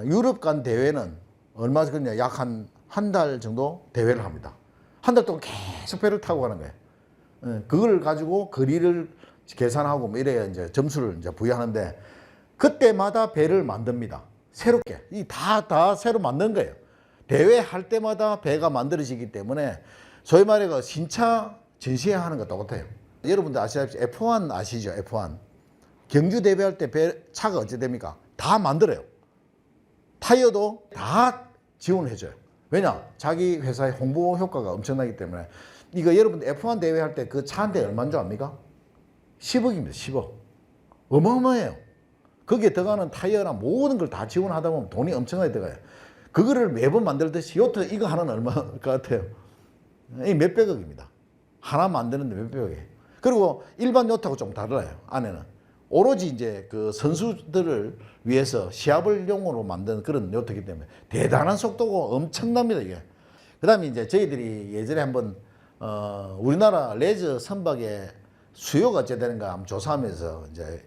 유럽 간 대회는 얼마 그냥 약 한 달 정도 대회를 합니다. 한 달 동안 계속 배를 타고 가는 거예요. 그걸 가지고 거리를 계산하고 뭐 이래야 이제 점수를 이제 부여하는데, 그때마다 배를 만듭니다. 새롭게. 다 새로 만든 거예요. 대회 할 때마다 배가 만들어지기 때문에 소위 말해 신차 전시회하는 거 똑같아요. 여러분들 아시다시피 F1 아시죠? F1. 경주 대회할 때 차가 어찌 됩니까? 다 만들어요. 타이어도 다 지원해줘요. 왜냐? 자기 회사의 홍보 효과가 엄청나기 때문에. 이거 여러분들 F1 대회 할 때 그 차 한 대 얼마인 줄 압니까? 10억입니다. 10억. 어마어마해요. 거기에 들어가는 타이어나 모든 걸 다 지원하다 보면 돈이 엄청나게 들어가요. 그거를 매번 만들듯이 요트 이거 하나는 얼마 것 같아요? 이 몇백억입니다. 하나 만드는데 몇백억이에요. 그리고 일반 요트하고 좀 달라요. 안에는 오로지 이제 그 선수들을 위해서 시합을 용으로 만든 그런 요트이기 때문에 대단한 속도고 엄청납니다, 이게. 그 다음에 이제 저희들이 예전에 한번 우리나라 레저 선박의 수요가 어찌 되는가 한번 조사하면서 이제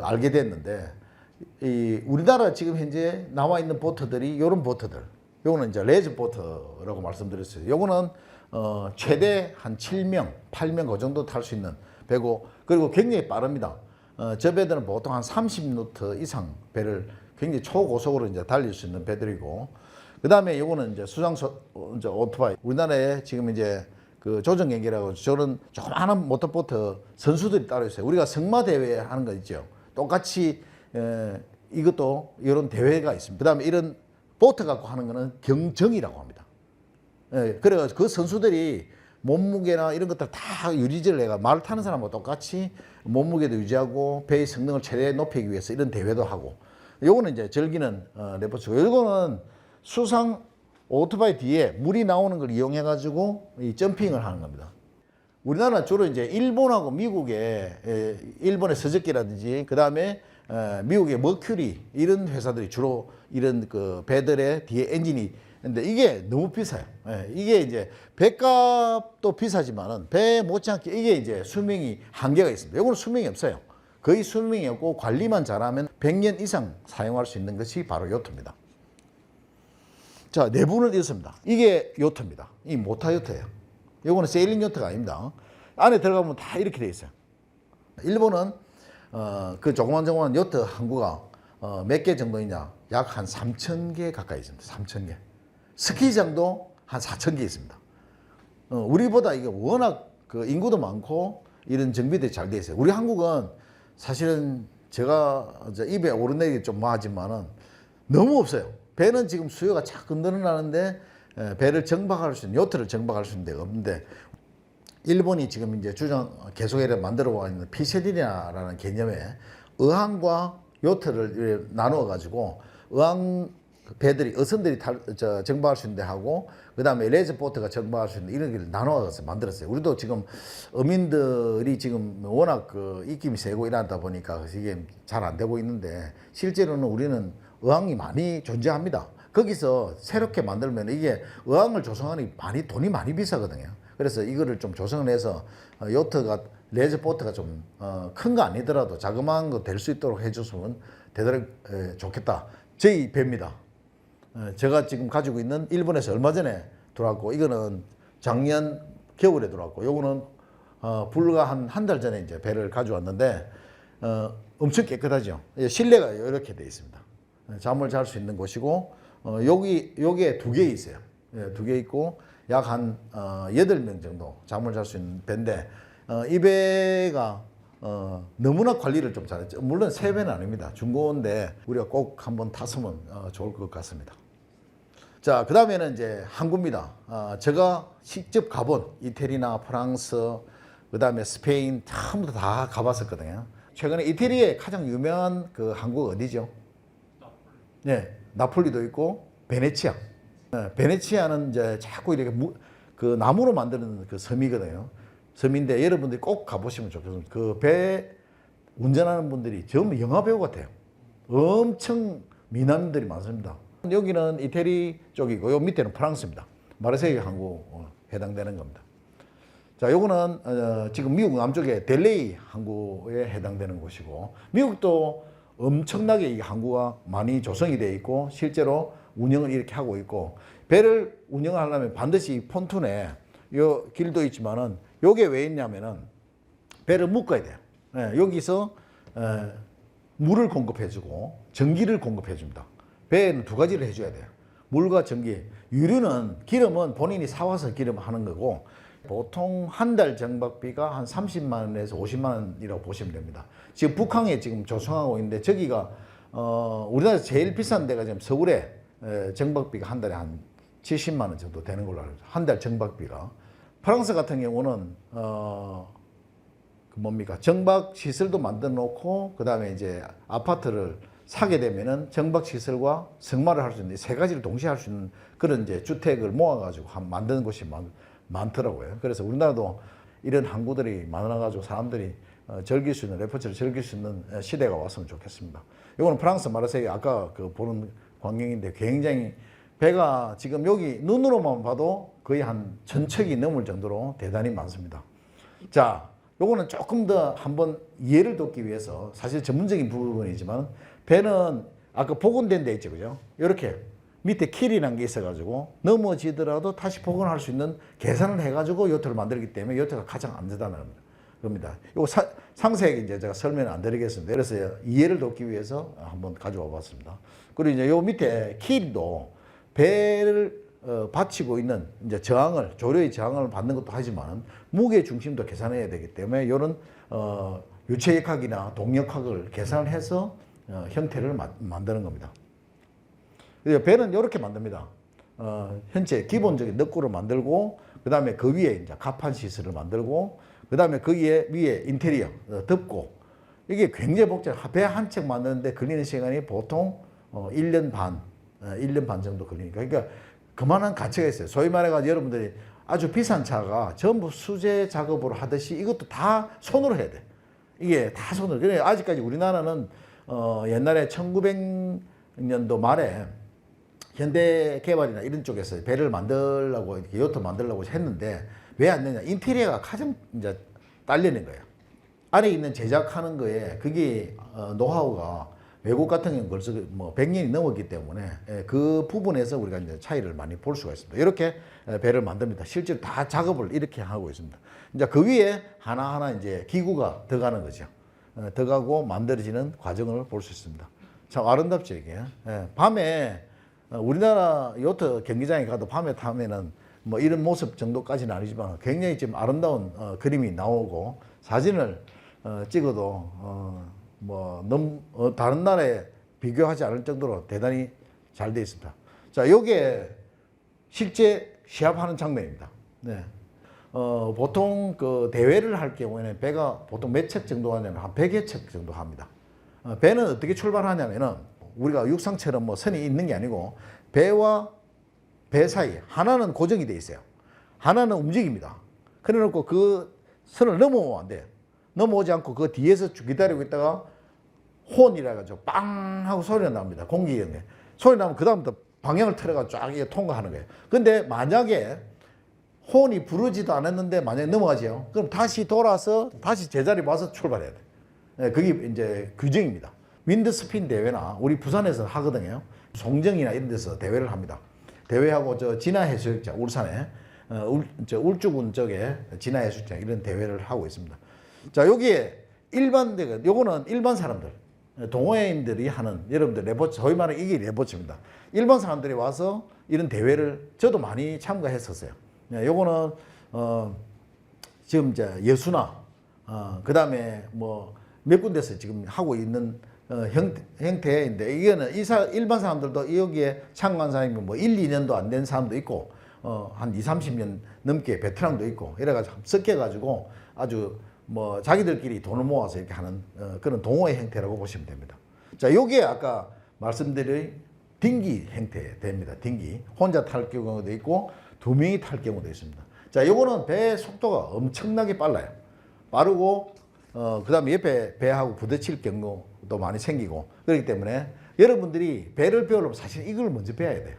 알게 됐는데, 이 우리나라 지금 현재 나와 있는 보트들이 요런 보트들, 요거는 이제 레저 보트라고 말씀드렸어요. 요거는 최대 한 7명, 8명 그 정도 탈 수 있는 배고, 그리고 굉장히 빠릅니다. 저 배들은 보통 한 30노트 이상 배를 굉장히 초고속으로 이제 달릴 수 있는 배들이고, 그 다음에 요거는 이제 이제 오토바이. 우리나라에 지금 이제 그 조정경기라고 저런 조그마한 모터보트 선수들이 따로 있어요. 우리가 성마 대회 하는 거 있죠. 똑같이 이것도 이런 대회가 있습니다. 그 다음에 이런 보트 갖고 하는 거는 경정이라고 합니다. 그래서 그 선수들이 몸무게나 이런 것들 다 유지를 해가 말을 타는 사람과 똑같이 몸무게도 유지하고 배의 성능을 최대 높이기 위해서 이런 대회도 하고, 요거는 이제 즐기는 레포츠고, 요거는 수상 오토바이 뒤에 물이 나오는 걸 이용해 가지고 이 점핑을 하는 겁니다. 우리나라는 주로 이제 일본하고 일본의 서적기라든지, 그 다음에 미국의 머큐리 이런 회사들이 주로 이런 그 배들의 뒤에 엔진이, 근데 이게 너무 비싸요. 이게 이제 배값도 비싸지만은 배 못지않게 이게 이제 수명이 한계가 있습니다. 이거는 수명이 없어요. 거의 수명이 없고 관리만 잘하면 100년 이상 사용할 수 있는 것이 바로 요트입니다. 자, 내부는 이렇습니다. 이게 요트입니다. 이 모타 요트예요. 이거는 세일링 요트가 아닙니다. 안에 들어가면 다 이렇게 돼 있어요. 일본은 그 조그만 요트 항구가 몇 개 정도 있냐? 약 한 3,000개 가까이 있습니다. 3,000개. 스키장도 한 4,000개 있습니다. 우리보다 이게 워낙 그 인구도 많고 이런 정비들이 잘 돼 있어요. 우리 한국은 사실은 제가 입에 오르내기 좀 하지만은 너무 없어요. 배는 지금 수요가 자꾸 늘어나는데 배를 정박할 수 있는, 요트를 정박할 수 있는 데가 없는데, 일본이 지금 이제 계속 만들어 와 있는 피세리나라는 개념에 어항과 요트를 나누어 가지고 어항 배들이 어선들이 정박할 수 있는 데 하고, 그 다음에 레저보트가 정박할 수 있는 이런 걸 나눠서 만들었어요. 우리도 지금 어민들이 지금 워낙 그 입김이 세고 이러다 보니까 이게 잘 안 되고 있는데, 실제로는 우리는 어항이 많이 존재합니다. 거기서 새롭게 만들면 이게 어항을 조성하는 돈이 많이 비싸거든요. 그래서 이거를 좀 조성을 해서 요트가 레저 보트가 좀 큰 거 아니더라도 자그마한 거 될 수 있도록 해줬으면 대단히 좋겠다. 저희 배입니다. 제가 지금 가지고 있는 일본에서 얼마 전에 들어왔고, 이거는 작년 겨울에 들어왔고, 요거는 불과 한 달 전에 이제 배를 가져왔는데 엄청 깨끗하죠. 실내가 이렇게 돼 있습니다. 잠을 잘 수 있는 곳이고, 여기에 2개 있어요. 2개 있고 약 한 8명 정도 잠을 잘 수 있는 배인데, 이 배가 너무나 관리를 좀 잘했죠. 물론 새 배는 아닙니다. 중고인데 우리가 꼭 한번 탔으면 좋을 것 같습니다. 자, 그 다음에는 이제 항구입니다. 제가 직접 가본 이태리나 프랑스, 그 다음에 스페인 전부 다 가봤었거든요. 최근에 이태리의 가장 유명한 그 항구가 어디죠? 네, 나폴리도 있고 베네치아. 베네치아는 이제 자꾸 이렇게 그 나무로 만드는 그 섬이거든요. 섬인데 여러분들이 꼭 가보시면 좋겠습니다. 그 배 운전하는 분들이 전부 영화 배우 같아요. 엄청 미남들이 많습니다. 여기는 이태리 쪽이고, 요 밑에는 프랑스입니다. 마르세유 항구 해당되는 겁니다. 자, 요거는 지금 미국 남쪽에 델레이 항구에 해당되는 곳이고, 미국도 엄청나게 이 항구가 많이 조성이 되어 있고 실제로 운영을 이렇게 하고 있고, 배를 운영하려면 반드시 폰툰에 요 길도 있지만은 요게 왜 있냐면은 배를 묶어야 돼요. 여기서 물을 공급해주고 전기를 공급해줍니다. 배에는 2가지를 해줘야 돼요. 물과 전기. 유류는, 기름은 본인이 사와서 기름 하는 거고, 보통 한 달 정박비가 한 30만 원에서 50만 원이라고 보시면 됩니다. 지금 북항에 지금 조성하고 있는데, 저기가 우리나라에서 제일 비싼 데가 지금 서울에 정박비가 한 달에 한 70만 원 정도 되는 걸로 알고 있어요. 한 달 정박비가. 프랑스 같은 경우는 그 뭡니까, 정박 시설도 만들어 놓고, 그 다음에 이제 아파트를 사게 되면은 정박 시설과 승마를 할 수 있는 3가지를 동시에 할 수 있는 그런 이제 주택을 모아가지고 만드는 곳이 많더라고요. 그래서 우리나라도 이런 항구들이 많아가지고 사람들이 즐길 수 있는, 레포츠를 즐길 수 있는 시대가 왔으면 좋겠습니다. 이거는 프랑스 마르세유 아까 그 보는 광경인데, 굉장히 배가 지금 여기 눈으로만 봐도 거의 한 1000척이 넘을 정도로 대단히 많습니다. 자, 요거는 조금 더 한번 이해를 돕기 위해서, 사실 전문적인 부분이지만, 배는 아까 복원된 데 있죠, 그죠? 이렇게 밑에 킬이라는 게 있어가지고 넘어지더라도 다시 복원할 수 있는 계산을 해가지고 요트를 만들기 때문에 요트가 가장 안전하다는 겁니다. 이거 상세하게 이제 제가 설명을 안 드리겠습니다. 그래서 이해를 돕기 위해서 한번 가져와 봤습니다. 그리고 이제 요 밑에 킬도 배를 받치고 있는 이제 저항을, 조류의 저항을 받는 것도 하지만 무게 중심도 계산해야 되기 때문에 이런 유체역학이나 동력학을 계산을 해서 형태를 만드는 겁니다. 배는 이렇게 만듭니다. 현재 기본적인 너구를 만들고, 그 다음에 그 위에 이제 갑판 시설을 만들고, 그 다음에 그 위에 인테리어 덮고, 이게 굉장히 복잡해요. 배 한 척 만드는데 걸리는 시간이 보통 1년 반 정도 걸리니까. 그러니까 그만한 가치가 있어요. 소위 말해가지고 여러분들이 아주 비싼 차가 전부 수제 작업으로 하듯이 이것도 다 손으로 해야 돼. 이게 다 손으로. 그래 아직까지 우리나라는 옛날에 1900년도 말에 현대개발이나 이런 쪽에서 배를 만들려고, 이렇게 요트 만들려고 했는데 왜 안 되냐? 인테리어가 가장 이제 딸리는 거예요. 안에 있는 제작하는 거에 그게 노하우가 외국 같은 경우는 벌써 뭐 100년이 넘었기 때문에 그 부분에서 우리가 이제 차이를 많이 볼 수가 있습니다. 이렇게 배를 만듭니다. 실제로 다 작업을 이렇게 하고 있습니다. 이제 그 위에 하나하나 이제 기구가 들어가는 거죠. 들어가고 만들어지는 과정을 볼 수 있습니다. 참 아름답죠, 이게. 밤에 우리나라 요트 경기장에 가도 밤에 타면은 뭐 이런 모습 정도까지는 아니지만 굉장히 좀 아름다운 그림이 나오고, 사진을 찍어도 다른 나라에 비교하지 않을 정도로 대단히 잘 되어 있습니다. 자, 요게 실제 시합하는 장면입니다. 네. 보통 그 대회를 할 경우에는 배가 보통 몇 척 정도 하냐면 한 100여 척 정도 합니다. 배는 어떻게 출발하냐면은 우리가 육상처럼 뭐 선이 있는 게 아니고, 배와 배 사이 하나는 고정이 돼 있어요. 하나는 움직입니다. 그래 놓고 그 선을 넘어오면 안 돼요. 넘어오지 않고 그 뒤에서 기다리고 있다가 혼이라 가지고 빵 하고 소리가 납니다. 공기경에 소리 나면 그 다음부터 방향을 틀어가지고 쫙 통과하는 거예요. 근데 만약에 혼이 부르지도 않았는데 만약에 넘어가죠. 그럼 다시 돌아서 다시 제자리 와서 출발해야 돼. 네, 그게 이제 규정입니다. 윈드스핀 대회나 우리 부산에서 하거든요. 송정이나 이런 데서 대회를 합니다. 대회하고 저 진화해수욕장 울산에 울주군 쪽에 진화해수욕장 이런 대회를 하고 있습니다. 자, 여기에 요거는 일반 사람들, 동호회인들이 하는 여러분들 레포츠, 소위 말하는 이게 레포츠입니다. 일반 사람들이 와서 이런 대회를 저도 많이 참가했었어요. 요거는 지금 이제 여수나 그다음에 뭐 몇 군데서 지금 하고 있는 형태인데 이거는 일반 사람들도 여기에 참가한 사람이 뭐 1, 2년도 안 된 사람도 있고 한 2, 30년 넘게 베테랑도 있고 이래가지고 섞여가지고 아주 뭐 자기들끼리 돈을 모아서 이렇게 하는 그런 동호회 형태라고 보시면 됩니다. 자, 요게 아까 말씀드린 딩기 형태 됩니다. 딩기. 혼자 탈 경우도 있고 두 명이 탈 경우도 있습니다. 자, 요거는 배 속도가 엄청나게 빨라요. 빠르고 그 다음에 옆에 배하고 부딪힐 경우도 많이 생기고 그렇기 때문에 여러분들이 배를 배우려면 사실 이걸 먼저 배워야 돼요.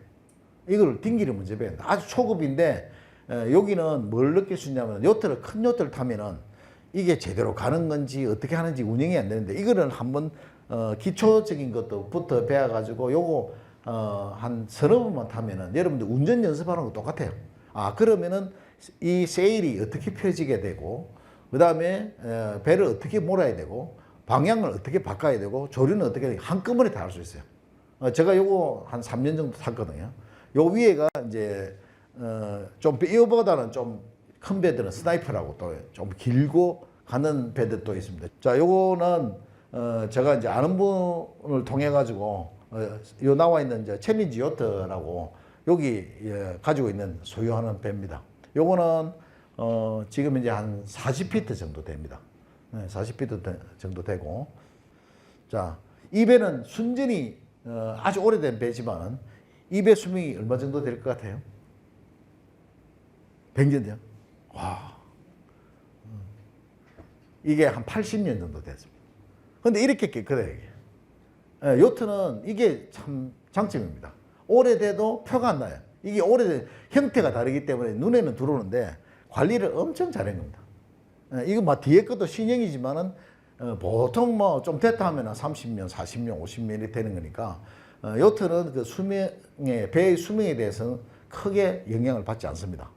이걸 딩기를 먼저 배워야 돼요. 아주 초급인데 여기는 뭘 느낄 수 있냐면 큰 요트를 타면은 이게 제대로 가는 건지 어떻게 하는지 운영이 안 되는데 이거는 한번 기초적인 것부터 배워가지고 요거 한 서너 번만 타면은 여러분들 운전 연습하는 거 똑같아요. 그러면은 이 세일이 어떻게 펴지게 되고 그 다음에 배를 어떻게 몰아야 되고 방향을 어떻게 바꿔야 되고 조류는 어떻게 한꺼번에 다 할 수 있어요. 제가 요거 한 3년 정도 탔거든요. 요 위에가 이제 좀 이거보다는 좀 큰 배들은 스나이퍼라고 또 좀 길고 가는 배들도 있습니다. 자, 요거는 제가 이제 아는 분을 통해 가지고 요 나와 있는 이제 챌린지 요트라고 여기 가지고 있는 소유하는 배입니다. 요거는 지금 이제 한 40피트 정도 됩니다. 40피트 정도 되고, 자, 이 배는 순전히 아주 오래된 배지만 이 배 수명이 얼마 정도 될 것 같아요? 100년이요? 와, 이게 한 80년 정도 됐습니다. 근데 이렇게 깨끗해요, 이게. 요트는 이게 참 장점입니다. 오래돼도 표가 안 나요. 이게 오래된 형태가 다르기 때문에 눈에는 들어오는데 관리를 엄청 잘한 겁니다. 이거 막 뒤에 것도 신형이지만은 보통 뭐 좀 됐다 하면 30년, 40년, 50년이 되는 거니까 요트는 그 수명에, 배의 수명에 대해서는 크게 영향을 받지 않습니다.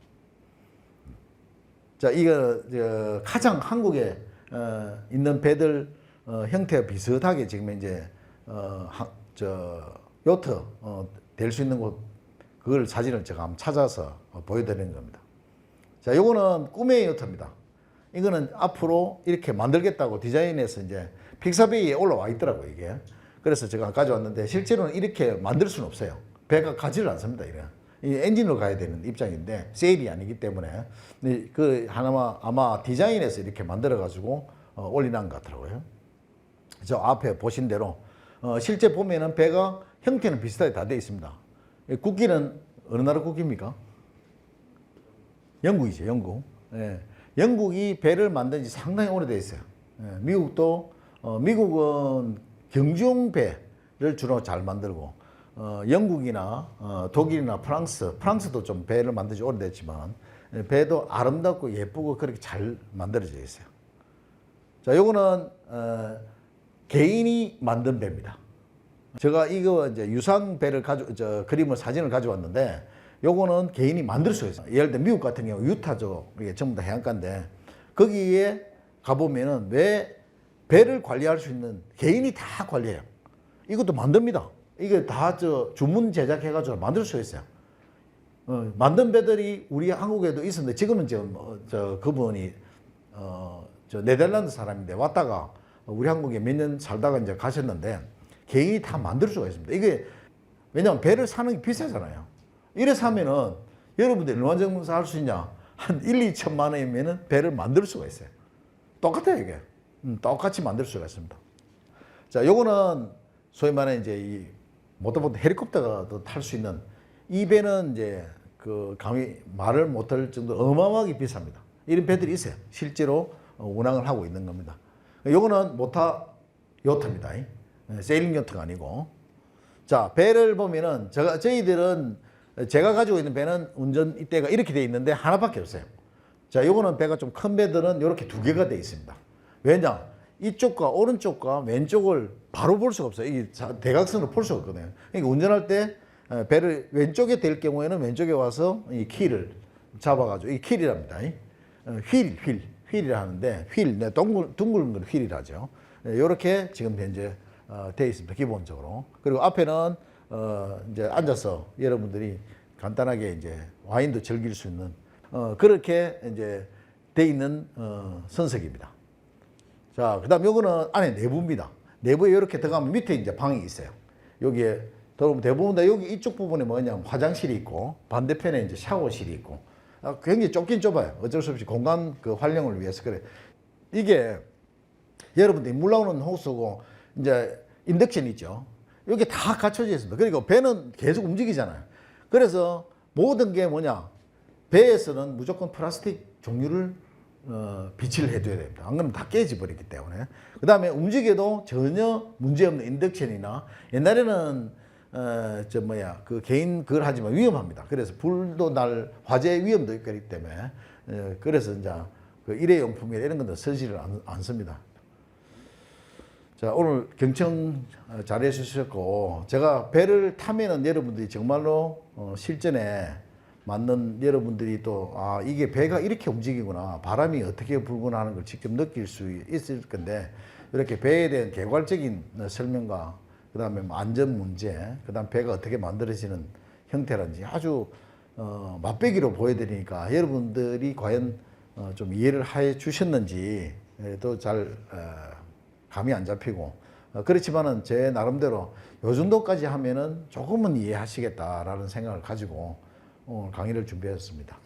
자, 이거 가장 한국에 있는 배들 형태와 비슷하게 지금 이제 요트 될 수 있는 곳 그걸 사진을 제가 한번 찾아서 보여드리는 겁니다. 자, 요거는 꿈의 요트입니다. 이거는 앞으로 이렇게 만들겠다고 디자인해서 이제 픽사베이에 올라와 있더라고요, 이게. 그래서 제가 가져왔는데 실제로는 이렇게 만들 수는 없어요. 배가 가지를 않습니다, 이래. 이 엔진으로 가야 되는 입장인데 세일이 아니기 때문에 그 하나만 아마 디자인해서 이렇게 만들어 가지고 올리는 것 같더라고요. 저 앞에 보신 대로 실제 보면은 배가 형태는 비슷하게 다 되어 있습니다. 국기는 어느 나라 국기입니까? 영국이죠, 영국. 예. 영국이 배를 만든 지 상당히 오래돼 있어요. 예. 미국도 미국은 경주용 배를 주로 잘 만들고 영국이나 독일이나 프랑스도 좀 배를 만든 지 오래됐지만 배도 아름답고 예쁘고 그렇게 잘 만들어져 있어요. 자, 요거는 개인이 만든 배입니다. 제가 이거 이제 유상 배를 그림을 사진을 가져왔는데 요거는 개인이 만들 수 있어요. 예를 들어 미국 같은 경우 유타죠. 이게 전부 다 해안가인데 거기에 가보면은 왜 배를 관리할 수 있는 개인이 다 관리해요. 이것도 만듭니다. 이게 다 주문 제작해가지고 만들 수 있어요. 만든 배들이 우리 한국에도 있었는데 지금은 그분이 네덜란드 사람인데 왔다가 우리 한국에 몇 년 살다가 이제 가셨는데 개인이 다 만들 수가 있습니다. 이게 왜냐하면 배를 사는 게 비싸잖아요. 이래 사면은 여러분들 얼마 정도 살 수 있냐? 한 1, 2천만 원이면은 배를 만들 수가 있어요. 똑같아요, 이게. 똑같이 만들 수가 있습니다. 자, 요거는 소위 말하는 이제 이 모터보트 헬리콥터가 탈 수 있는 이 배는 이제 그 감히 말을 못할 정도로 어마어마하게 비쌉니다. 이런 배들이 있어요. 실제로 운항을 하고 있는 겁니다. 요거는 모터 요트입니다. 세일링 요트가 아니고. 자, 배를 보면은 저희들은 제가 가지고 있는 배는 운전 이때가 이렇게 돼 있는데 하나밖에 없어요. 자, 요거는 배가 좀 큰 배들은 이렇게 두 개가 돼 있습니다. 왜냐? 이쪽과 오른쪽과 왼쪽을 바로 볼 수가 없어요. 이 대각선으로 볼 수가 없거든요. 그러니까 운전할 때 배를 왼쪽에 댈 경우에는 왼쪽에 와서 이 키를 잡아가지고, 이 킬이랍니다. 휠이라 하는데, 둥글은 걸 휠이라죠. 이렇게 지금 현재 되어 있습니다. 기본적으로. 그리고 앞에는 이제 앉아서 여러분들이 간단하게 이제 와인도 즐길 수 있는 그렇게 이제 돼 있는 선석입니다. 자, 그다음 요거는 안에 내부입니다. 내부에 이렇게 들어가면 밑에 이제 방이 있어요. 여기에 들어오면 대부분 다 여기 이쪽 부분에 뭐냐면 화장실이 있고 반대편에 이제 샤워실이 있고 굉장히 좁긴 좁아요. 어쩔 수 없이 공간 그 활용을 위해서 그래. 이게 여러분들이 물 나오는 호스고 이제 인덕션 있죠. 이게 다 갖춰져 있습니다. 그리고 배는 계속 움직이잖아요. 그래서 모든 게 뭐냐? 배에서는 무조건 플라스틱 종류를 비치를 해줘야 됩니다. 안 그러면 다 깨져 버리기 때문에. 그 다음에 움직여도 전혀 문제없는 인덕션이나 옛날에는 그 개인 그걸 하지만 위험합니다. 그래서 불도 날 화재 위험도 있기 때문에 그래서 이제 그 일회용품이나 이런 것도 쓰지를 않습니다. 자, 오늘 경청 잘해 주셨고 제가 배를 타면은 여러분들이 정말로 실전에 맞는 여러분들이 또 이게 배가 이렇게 움직이구나, 바람이 어떻게 불구나 하는 걸 직접 느낄 수 있을 건데 이렇게 배에 대한 개괄적인 설명과 그 다음에 안전 문제, 그 다음 배가 어떻게 만들어지는 형태라든지 아주 맛배기로 보여드리니까 여러분들이 과연 좀 이해를 해 주셨는지 또 잘 감이 안 잡히고 그렇지만은 제 나름대로 요 정도까지 하면은 조금은 이해하시겠다라는 생각을 가지고 오늘 강의를 준비했습니다.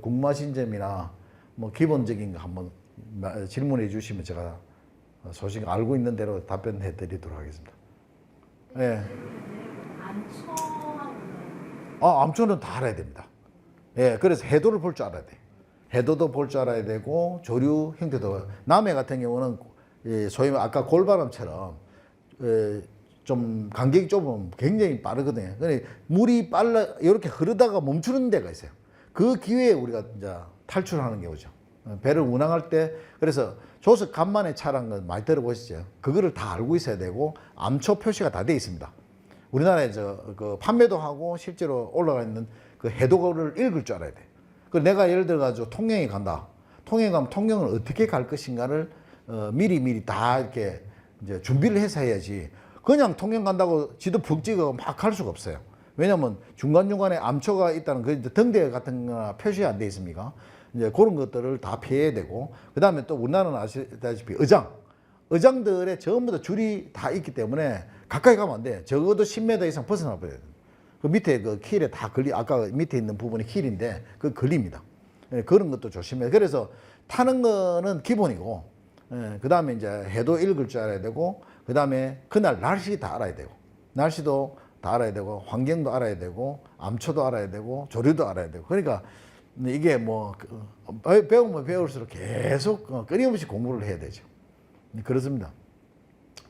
궁금하신 점이나 뭐 기본적인 거 한번 질문해 주시면 제가 소식 알고 있는 대로 답변해 드리도록 하겠습니다. 예. 암초는 다 알아야 됩니다. 예, 그래서 해도를 볼 줄 알아야 돼. 해도도 볼 줄 알아야 되고 조류 형태도. 남해 같은 경우는 소위 아까 골바람처럼 좀 간격이 좁으면 굉장히 빠르거든요. 그러니까 물이 빨라 이렇게 흐르다가 멈추는 데가 있어요. 그 기회에 우리가 이제 탈출하는 경우죠. 배를 운항할 때 그래서 조석 간만에 차라는 건 많이 들어보시죠. 그거를 다 알고 있어야 되고 암초 표시가 다 돼 있습니다. 우리나라에 그 판매도 하고 실제로 올라가 있는 그 해도를 읽을 줄 알아야 돼. 그 내가 예를 들어 가지고 통영에 간다. 통영에 가면 통영을 어떻게 갈 것인가를 미리 다 이렇게 이제 준비를 해서 해야지. 그냥 통영 간다고 지도 푹 찍어 막 갈 수가 없어요. 왜냐면 중간중간에 암초가 있다는 그 등대 같은 거나 표시 안 돼 있습니까? 이제 그런 것들을 다 피해야 되고, 그 다음에 또 우리나라는 아시다시피 의장들의 전부 다 줄이 다 있기 때문에 가까이 가면 안 돼. 적어도 10m 이상 벗어나 버려야 돼. 그 밑에 그 킬에 다 아까 밑에 있는 부분이 킬인데 그 걸립니다. 그런 것도 조심해. 그래서 타는 거는 기본이고, 그 다음에 이제 해도 읽을 줄 알아야 되고, 그 다음에 그날 날씨 다 알아야 되고, 날씨도 다 알아야 되고, 환경도 알아야 되고, 암초도 알아야 되고, 조류도 알아야 되고. 그러니까 이게 뭐 배우면 배울수록 계속 끊임없이 공부를 해야 되죠. 그렇습니다.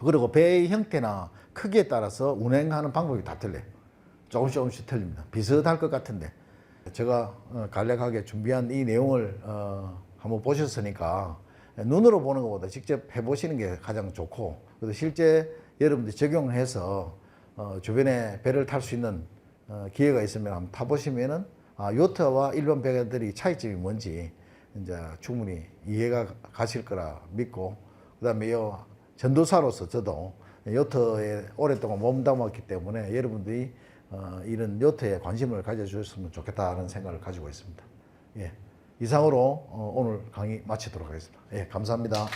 그리고 배의 형태나 크기에 따라서 운행하는 방법이 다 틀려요. 조금씩 틀립니다. 비슷할 것 같은데 제가 간략하게 준비한 이 내용을 한번 보셨으니까 눈으로 보는 것보다 직접 해보시는 게 가장 좋고, 그래서 실제 여러분들이 적용해서 주변에 배를 탈 수 있는 기회가 있으면 한번 타보시면은 요트와 일반 배들이 차이점이 뭔지 이제 충분히 이해가 가실 거라 믿고, 그다음에 전도사로서 저도 요트에 오랫동안 몸담았기 때문에 여러분들이 이런 요트에 관심을 가져주셨으면 좋겠다는 생각을 가지고 있습니다. 예, 이상으로 오늘 강의 마치도록 하겠습니다. 예, 감사합니다.